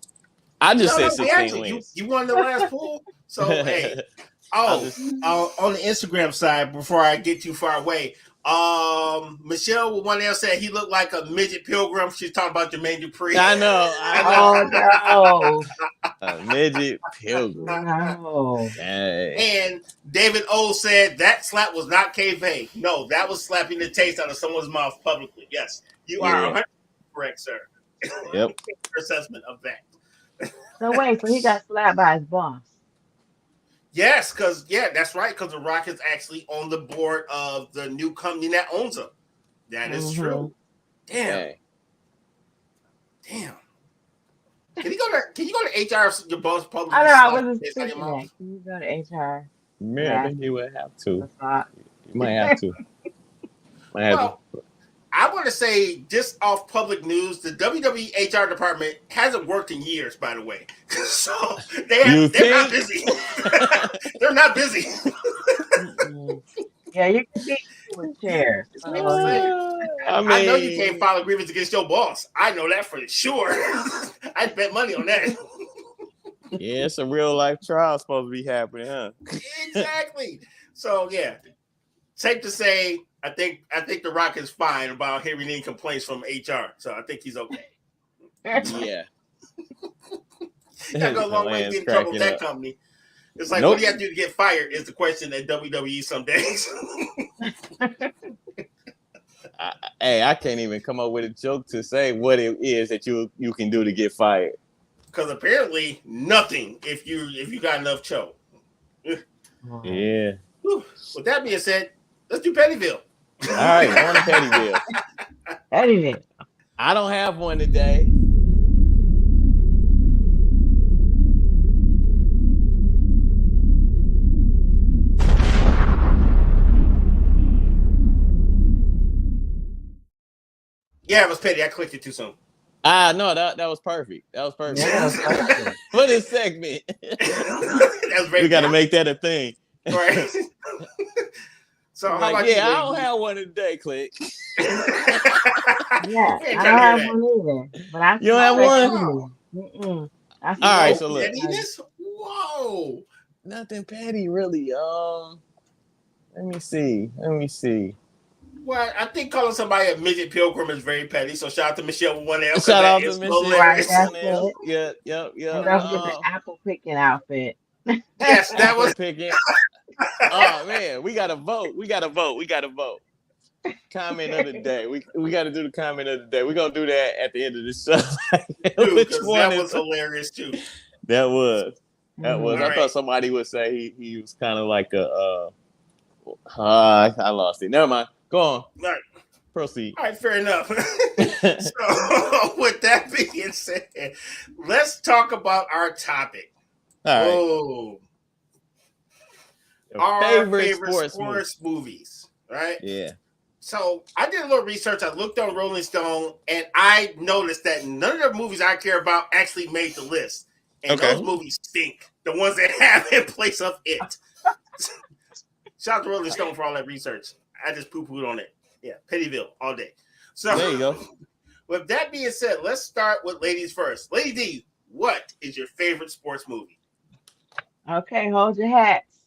I just said 16 wins. You won the last pool. So hey. On the Instagram side, before I get too far away, Michelle with one else said he looked like a midget pilgrim. She's talking about Jermaine Dupri. I know. Oh no. A midget pilgrim. No. And David O said that slap was not kayfabe. No, that was slapping the taste out of someone's mouth publicly. Yes, you are 100% correct, sir. Yep. Assessment of that. So wait, so he got slapped by his boss. Yes, that's right. Because the Rockets actually on the board of the new company that owns them. That is true. Damn. Can you go to HR? Your boss publicly. I know. I wasn't thinking that. Can you go to HR? Yeah, I think you would have to. You might have to. I want to say, just off public news, the WWE HR department hasn't worked in years, by the way. So they're not busy. They're not busy. Yeah, you can see with chairs. I know you can't file a grievance against your boss. I know that for sure. I'd bet money on that. Yeah, it's a real life trial supposed to be happening, huh? Exactly. So yeah, safe to say, I think the Rock is fine about hearing any complaints from HR. So I think he's okay. Yeah. That goes a long way to get in trouble with that company. It's like, what do you have to do to get fired is the question at WWE some days. I can't even come up with a joke to say what it is that you can do to get fired. Because apparently nothing if you got enough choke. Yeah. With that being said, let's do Pettyville. All right, on to Pettyville. Pettyville. I don't have one today. Yeah, it was petty. I clicked it too soon. No, that was perfect. That was perfect. Yeah, perfect. For this segment. That was very We got to make that a thing. right. So how Like, about yeah, I you, don't lady? have one today, Click. Yeah, Ain't I trying don't to hear have that. one either. But I You see don't have one? pettiness. Mm-mm. I see All right, No so look. pettiness? Whoa. Nothing petty, really. Let me see. Well, I think calling somebody a midget pilgrim is very petty. So shout out to Michelle with one L because Shout that out to is Michelle. right. hilarious. That's it. Yep. And don't forget the apple picking outfit. Yes, that Apple was. picking. Oh man, we gotta vote. Comment of the day. We got to do the comment of the day. We're gonna do that at the end of the show. Too, Which because one that is was hilarious too. that? Was Mhm. I thought somebody would say he was kind of like a. I lost it. Never mind. Go on. All right. Proceed. All right, fair enough. So, with that being said, let's talk about our topic. All right. Oh, Your our favorite favorite sports movie. movies, right? Yeah. So I did a little research. I looked on Rolling Stone, and I noticed that none of the movies I care about actually made the list. And Okay. those movies stink. The ones that have in place of it. Shout out to Rolling Stone for all that research. I just poo-pooed on it. Yeah, Pettyville all day. So There you go. with that being said, let's start with ladies first. Lady D, what is your favorite sports movie? Okay, hold your hats.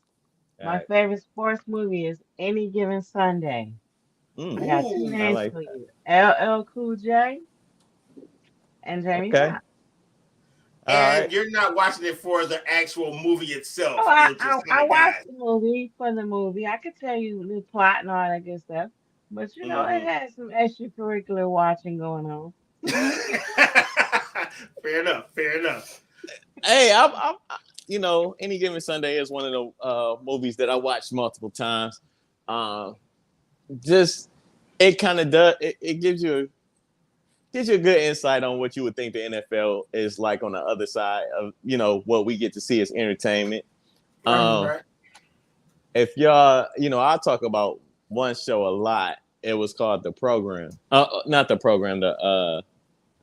All My right. favorite sports movie is Any Given Sunday. I got two Ooh, I names like for that. you: LL Cool J and Jamie Okay. Foxx. All and right. you're not watching it for the actual movie itself. Oh, I, You're I, just kind I of guy. watched the movie for the movie. I could tell you the plot and all that good stuff. But you know, it Mm-hmm. had some extracurricular watching going on. Fair enough. Fair enough. Hey, Any Given Sunday is one of the movies that I watched multiple times. Just it kind of does. It gives you a good insight on what you would think the NFL is like on the other side of what we get to see as entertainment. Right. If y'all, I talk about one show a lot. It was called The Program. Not The Program.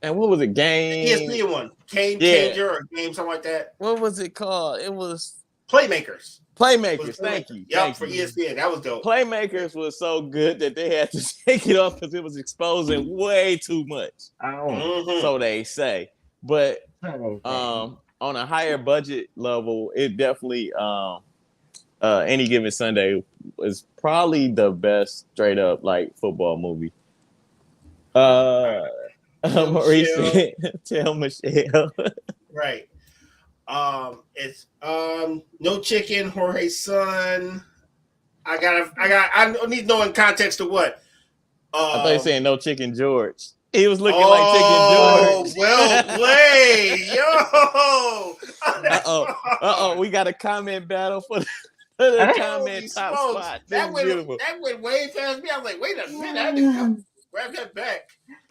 And what was it? Game. ESPN one. Game Yeah. Changer or Game something like that. What was it called? It was Playmakers. Playmakers. Thank you. Yep, Thank for you. ESPN. That was dope. Playmakers was so good that they had to take it off because it was exposing way too much. Oh, Mhm. So they say. But so on a higher budget level, it definitely Any Given Sunday is probably the best straight up like football movie. Maurice said, tell Michelle. Right. It's No Chicken, Jorge's son. I need to know in context of what. I thought you were saying No Chicken George. He was looking oh, like Chicken George. well played, yo. Uh-oh. We got a comment battle for the comment top smokes. spot. That beautiful. went way past me. I was like, wait a minute, I didn't grab that back.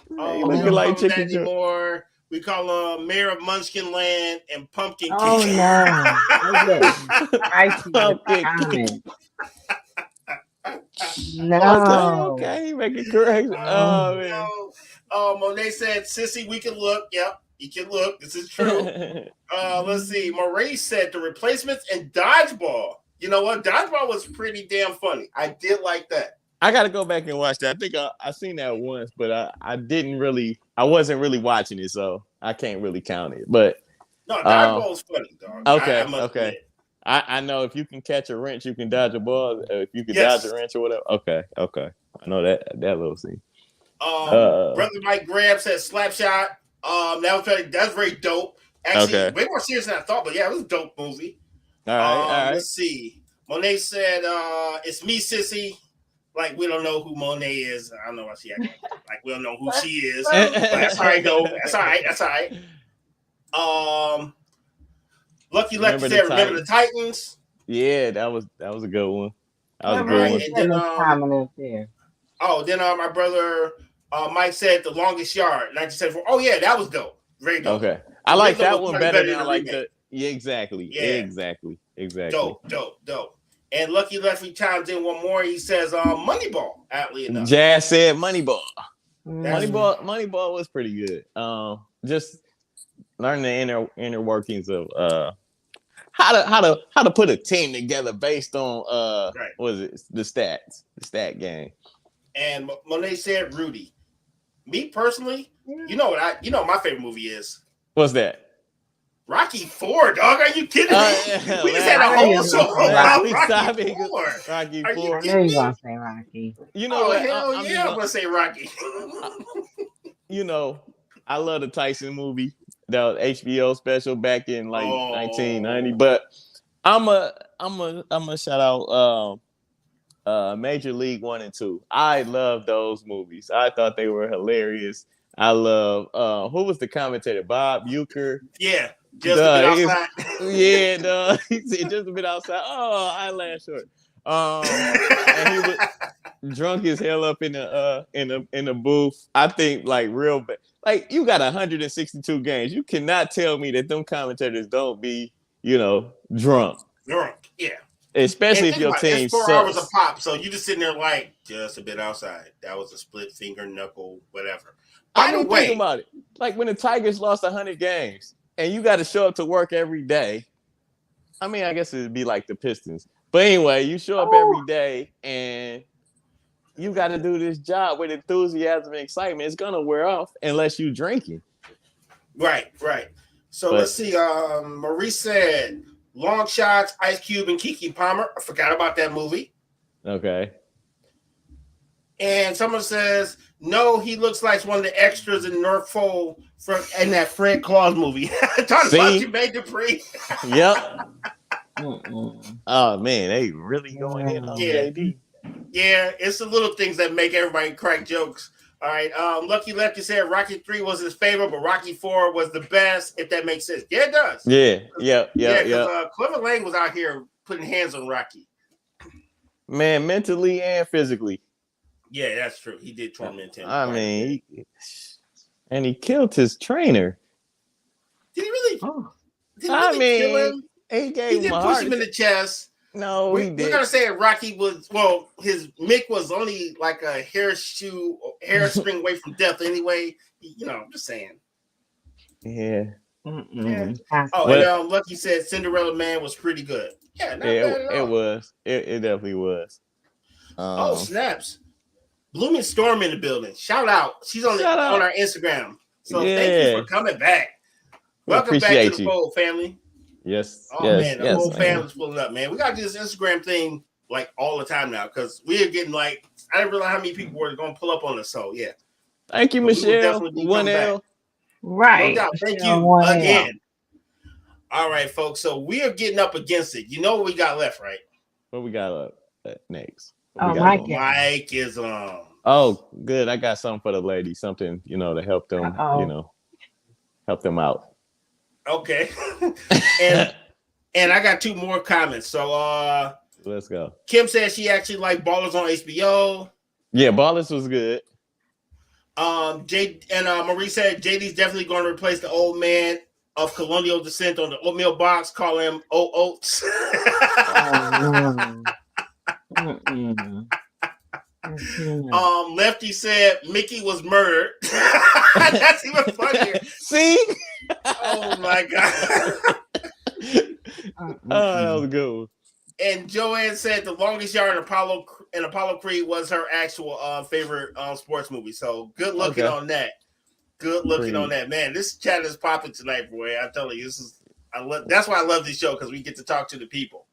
He We looking don't like call him Chicken that George. anymore. We call him Mayor of Munchkin Land and Pumpkin oh King. no, I get spicy with the Pumpkin comments. Okay, No. okay. He making correction. Oh, man. Monet said, Sissy, we can look. Yep, you can look. This is true. Let's see. Maurice said the replacements and dodgeball. You know what? Dodgeball was pretty damn funny. I did like that. I got to go back and watch that. I think I seen that once, but I wasn't really watching it, so I can't really count it. But No, dodgeball was funny, dog. Okay, I must okay. admit. I know if you can catch a wrench, you can dodge a ball. If you can Yes. dodge a wrench or whatever. Okay. I know that little scene. Brother Mike Graham said Slapshot. That's very dope. Actually, Okay. way more serious than I thought, but yeah, it was a dope movie. All right. Let's see. Monet said, it's me, Sissy. Like, we don't know who Monet is. I don't know why she acting like we don't know who she is. But that's all right, though. That's all right. Lucky Lefty said, remember the Titans? Yeah, that was a good one. That was a What good were one. you putting this comment up there? Then my brother Mike said The Longest Yard, 1974. Oh, yeah, that was dope. Very dope. Okay. I like original that was one much better better than I than like the the. Yeah, exactly. Yeah. Exactly. Dope. And Lucky Lefty chimes in one more. He says, Moneyball, oddly enough. Jazz said Moneyball. Moneyball was pretty good. Just learning the inner workings of how to put a team together based on right. what is it, the stat game. And Monet said Rudy. Me personally, you know my favorite movie is. What's that? Rocky 4, dog. Are you kidding me? We just had a whole show about Rocky 4. Rocky 4. I know you're gonna say Rocky. You know what? Hell I'm gonna say Rocky. You know, I love the Tyson movie, the HBO special back in like 1990. But I'm a shout out Major League 1 and 2. I love those movies. I thought they were hilarious. I love who was the commentator? Bob Uecker. Yeah. Just a bit outside. Yeah, dog. He said just a bit outside. Oh, I laughed short. And he was drunk as hell up in the booth. I think like real bad. Like you got 162 games. You cannot tell me that them commentators don't be, drunk. Drunk, yeah. Especially if your team it's 4 sucks. hours a pop, so you just sitting there like just a bit outside. That was a split finger, knuckle, whatever. By the way, think about it. Like when the Tigers lost 100 games. And you got to show up to work every day. I mean, I guess it'd be like the Pistons. But anyway, you show up every day and you got to do this job with enthusiasm and excitement. It's going to wear off unless you drinking. Right. So let's see. Marie said, Long Shots, Ice Cube, and Keke Palmer. I forgot about that movie. Okay. And someone says, no, he looks like one of the extras in North Pole in that Fred Claus movie. Talking about Jermaine Dupri. Yep. Oh, man, they really going in on JD. Yeah, it's the little things that make everybody crack jokes. All right. Lucky Lefty said Rocky 3 was his favorite, but Rocky 4 was the best, if that makes sense. Yeah, it does. Yeah. Clever Lang was out here putting hands on Rocky. Man, mentally and physically. Yeah, that's true. He did torment him. I mean, he killed his trainer. Did he really? Kill him? He didn't push him in the chest. No, he did. We're gonna say Rocky was his Mick was only like a hairstring away from death anyway. I'm just saying. Yeah. And Lucky said Cinderella Man was pretty good. Yeah, not bad at all. It was. It definitely was. Snaps. Blooming Storm in the building. Shout out. She's on our Instagram. So thank you for coming back. Welcome back to the fold, family. Yes. The whole family's pulling up, man. We got to do this Instagram thing like all the time now because we are getting like, I didn't realize how many people were going to pull up on us. So, yeah. Thank you, Michelle. 1L. Right. No doubt. Thank you again. All right, folks. So we are getting up against it. You know what we got left, right? What we got up next? Mike is on. Oh, good. I got something for the ladies. Something, to help them, help them out. Okay. and I got 2 more comments. So let's go. Kim says she actually liked Ballers on HBO. Yeah, Ballers was good. Marie said JD's definitely going to replace the old man of colonial descent on the oatmeal box, call him Oats. Lefty said Mickey was murdered. That's even funnier. See? Oh my god. That was good. And Joanne said the longest yard in Apollo Creed was her actual favorite sports movie. So good looking on that. Good looking on that, man. This chat is popping tonight, boy. I tell you, that's why I love this show because we get to talk to the people.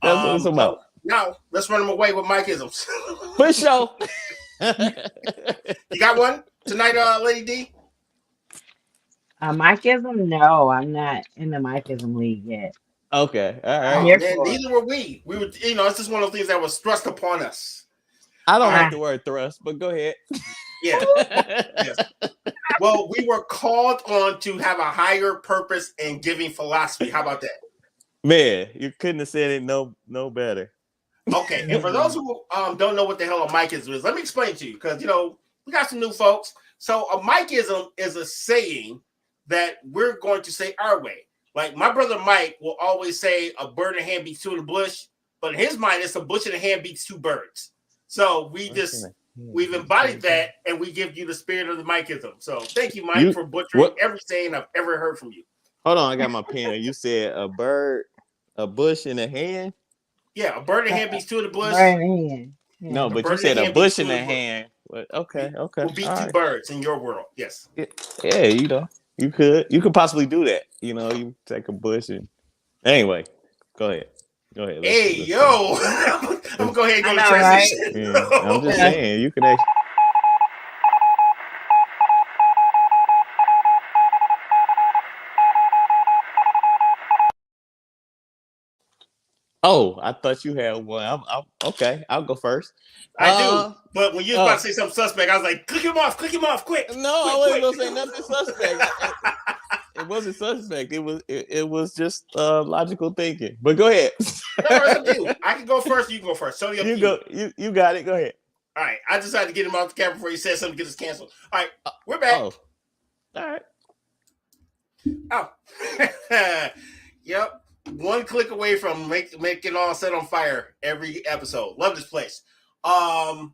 That's what it's about. Now let's run them away with Mike-isms. For sure. You got one tonight, Lady D? Mike-ism? No, I'm not in the Mike-ism league yet. Okay, all right. Neither were we. We were, it's just one of those things that was thrust upon us. I don't like the word thrust, but go ahead. Yeah. Yes. Well, we were called on to have a higher purpose in giving philosophy. How about that? Man, you couldn't have said it no better. Okay, and for those who don't know what the hell a Mike-ism is, let me explain to you because we got some new folks. So a Mike-ism is a saying that we're going to say our way. Like my brother Mike will always say a bird in hand beats 2 in the bush, but in his mind it's a bush in the hand beats 2 birds. So we just We've embodied that, and we give you the spirit of the Mikeism. So thank you, Mike, for butchering every saying I've ever heard from you. Hold on, I got my pen. You said a bird, a bush in the hand? Yeah, a bird in the hand beats two in the bush. Bird in the hand. Yeah. No, but you said a bush in the hand. Okay. We'll beat two birds in your world. Yes. Yeah, you could possibly do that. You take a bush and anyway, go ahead. Hey, yo, I'm gonna go ahead and go to transition. Right? Yeah, I'm just saying you could actually. Oh, I thought you had one. Okay. I'll go first. I do, but when you was about to say something suspect, I was like, click him off, quick. No, I wasn't gonna say nothing suspect. It wasn't suspect. It was just logical thinking. But go ahead. No, it's up to you. I can go first. You can go first. So you go. You got it. Go ahead. All right. I decided to get him off the camera before he said something to get us canceled. All right, we're back. Oh. All right. Oh. Yep. One click away from making it all set on fire every episode. Love this place. Welcome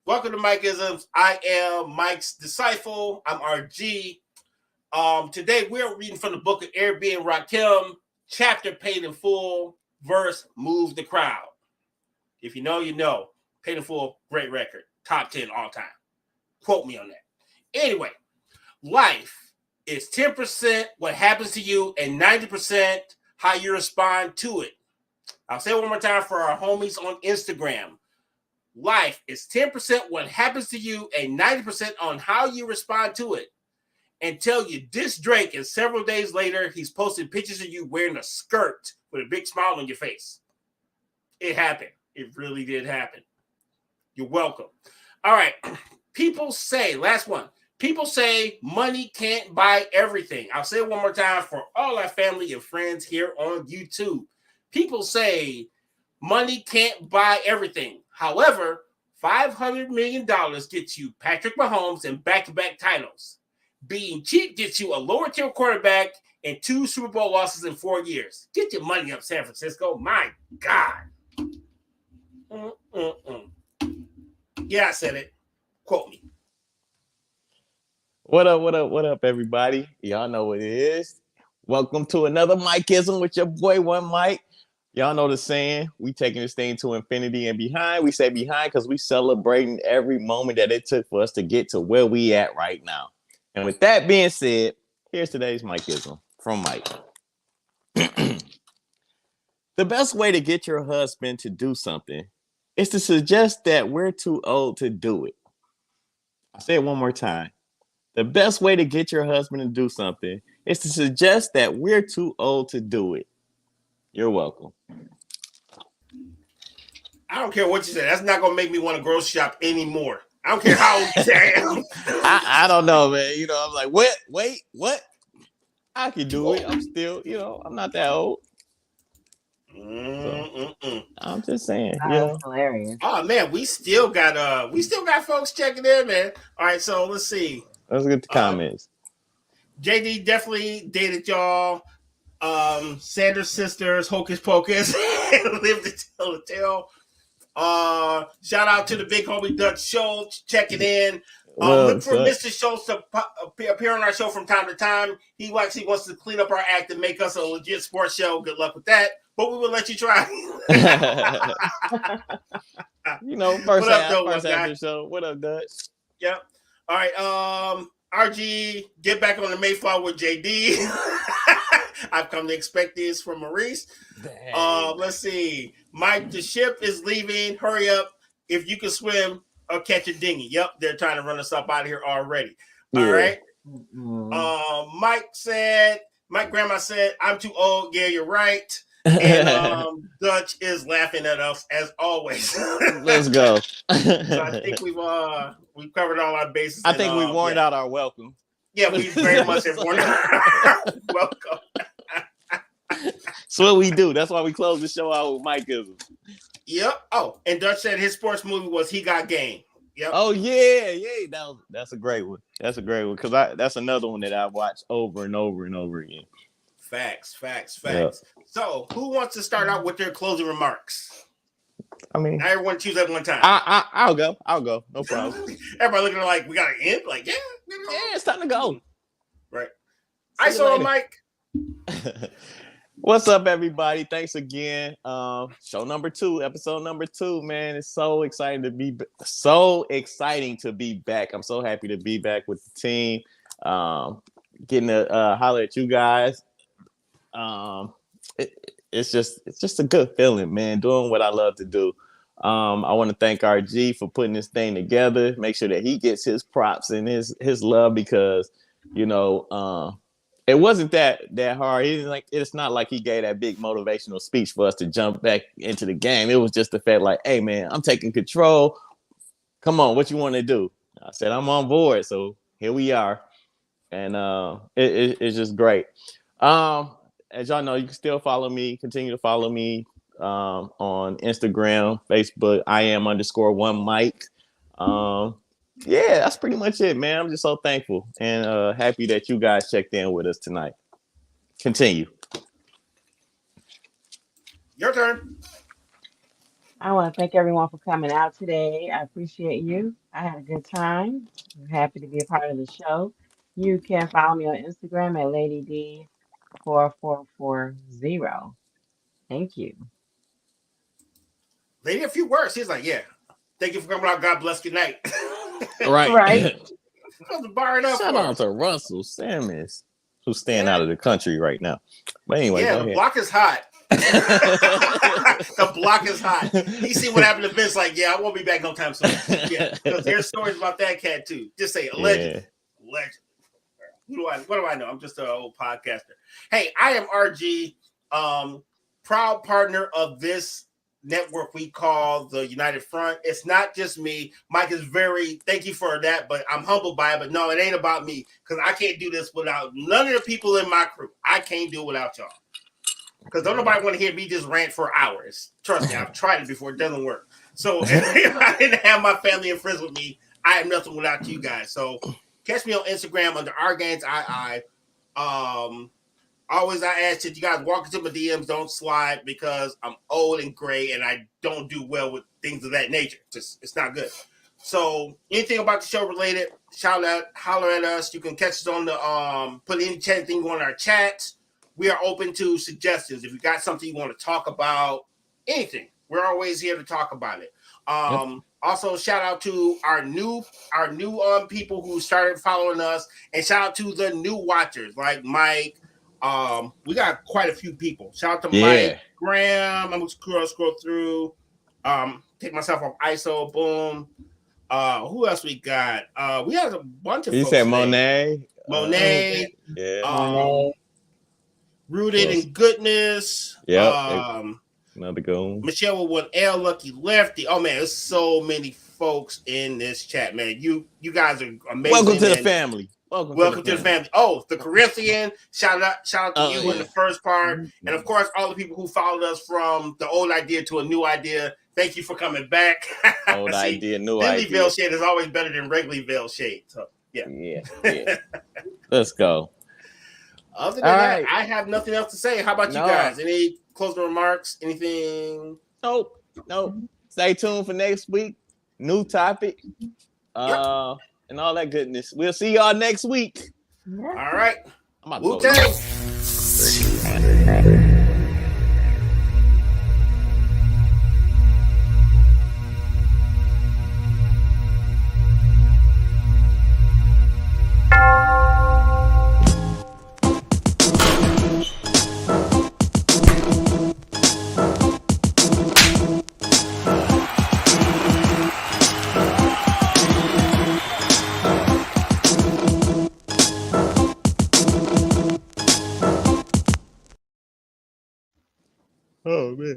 to Mikeisms. I am Mike's disciple. I'm RG. Today we're reading from the book of Arabi and Rakim, chapter Paid in Full, verse Move the Crowd. If you know, you know. Paid in Full, great record. Top 10 all time. Quote me on that. Anyway, life is 10% what happens to you and 90% how you respond to it. I'll say it one more time for our homies on Instagram. Life is 10% what happens to you and 90% on how you respond to it. And tell you this Drake, and several days later, he's posting pictures of you wearing a skirt with a big smile on your face. It happened. It really did happen. You're welcome. All right. People say, last one. People say money can't buy everything. I'll say it one more time for all our family and friends here on YouTube. People say money can't buy everything. However, $500 million gets you Patrick Mahomes and back-to-back titles. Being cheap gets you a lower-tier quarterback and 2 Super Bowl losses in 4 years. Get your money up, San Francisco. My God. Yeah, I said it. Quote me. What up, everybody? Y'all know what it is. Welcome to another Mikeism with your boy, One Mike. Y'all know the saying, we taking this thing to infinity and behind. We say behind because we celebrating every moment that it took for us to get to where we at right now. And with that being said, here's today's Mikeism from Mike. The best way to get your husband to do something is to suggest that we're too old to do it. I'll say it one more time. The best way to get your husband to do something is to suggest that we're too old to do it. You're welcome. I don't care what you say. That's not going to make me want to grocery shop anymore. I don't care how old I am. I don't know, man. I'm like, what? I can do it. I'm still, I'm not that old. So, I'm just saying. That's hilarious. Oh man, we still got folks checking in, man. All right, so let's see. Let's get the comments. JD definitely dated y'all. Sanders sisters, Hocus Pocus, Live to Tell the Tale. Shout out to the big homie Dutch Schultz checking in. Look for Mr. Schultz to appear on our show from time to time. He actually wants to clean up our act and make us a legit sports show. Good luck with that. But we will let you try. First after show. What up, Dutch? Yep. All right. RG, get back on the Mayflower with JD. I've come to expect this from Maurice. Let's see. Mike, the ship is leaving. Hurry up. If you can swim or catch a dinghy. Yep, they're trying to run us up out of here already. All right. Mike grandma said, I'm too old. Yeah, you're right. And Dutch is laughing at us as always. Let's go. So I think we've covered all our bases. I think we warned out our welcome. Yeah, we very much have warned out our welcome. That's what we do. That's why we close the show out with Mikeism. Yep. Oh, and Dutch said his sports movie was He Got Game. Yep. Oh yeah. That's a great one. That's a great one because that's another one that I watched over and over and over again. Facts. Yep. So, who wants to start out with their closing remarks? I mean, now everyone choose at one time. I'll go. No problem. Everybody looking like we gotta end. Like, yeah, it's time to go. Right. I saw Mike. What's up, everybody? Thanks again. Show number 2, episode number 2. Man, it's so exciting to be back. I'm so happy to be back with the team. Getting to holler at you guys. It's just a good feeling, man. Doing what I love to do. I want to thank RG for putting this thing together. Make sure that he gets his props and his love because, you know, it wasn't that hard. It's not like he gave that big motivational speech for us to jump back into the game. It was just the fact like, hey man, I'm taking control. Come on, what you want to do? I said, I'm on board. So here we are. And it's just great. As y'all know, you can still continue to follow me on Instagram, Facebook, IAM_1Mike. Yeah, that's pretty much it, man. I'm just so thankful and happy that you guys checked in with us tonight. Continue. Your turn. I want to thank everyone for coming out today. I appreciate you. I had a good time. I'm happy to be a part of the show. You can follow me on Instagram at LadyD4440. Thank you. Lady, a few words. He's like, yeah. Thank you for coming out. God bless. Good night. Right. Shout out to Russell Simmons, who's staying out of the country right now. But anyway, yeah, the block is hot. The block is hot. You see what happened to Vince? Like, yeah, I won't be back no time soon. Yeah, because there's stories about that cat too. Just say allegedly. Yeah. Allegedly. What do I know? I'm just an old podcaster. Hey, I am RG, proud partner of this network we call the United Front. It's not just me. Mike is thank you for that, but I'm humbled by it. But no, it ain't about me because I can't do this without none of the people in my crew. I can't do it without y'all. Because don't nobody want to hear me just rant for hours. Trust me, I've tried it before. It doesn't work. So if I didn't have my family and friends with me, I am nothing without you guys. So catch me on Instagram under RGansII. Always I ask that you guys walk into my DMs, don't slide because I'm old and gray and I don't do well with things of that nature. It's not good. So anything about the show related, shout out, holler at us. You can catch us on the put any chat thing on our chats. We are open to suggestions. If you got something you want to talk about, anything, we're always here to talk about it. Also, shout out to our new people who started following us, and shout out to the new watchers like Mike. We got quite a few people. Shout out to Mike Graham. I'm gonna scroll through. Take myself off ISO. Boom. Who else we got? We have a bunch of. You said Monet. Monet. Monet. Rooted in Goodness. Yeah. Another goal. Michelle with 1L, Lucky Lefty. Oh man, there's so many folks in this chat, man. You guys are amazing. Welcome to the family. Welcome to the family. Oh, the Corinthian. Shout out to you in the first part. And of course, all the people who followed us from the old idea to a new idea. Thank you for coming back. Old idea, new idea. Veil shade is always better than regular veil shade. So yeah. Let's go. Other than that, I have nothing else to say. How about you guys? Any closing remarks? Anything? Nope. Stay tuned for next week. New topic. And all that goodness. We'll see y'all next week. All right. Wu-Tang. Oh man.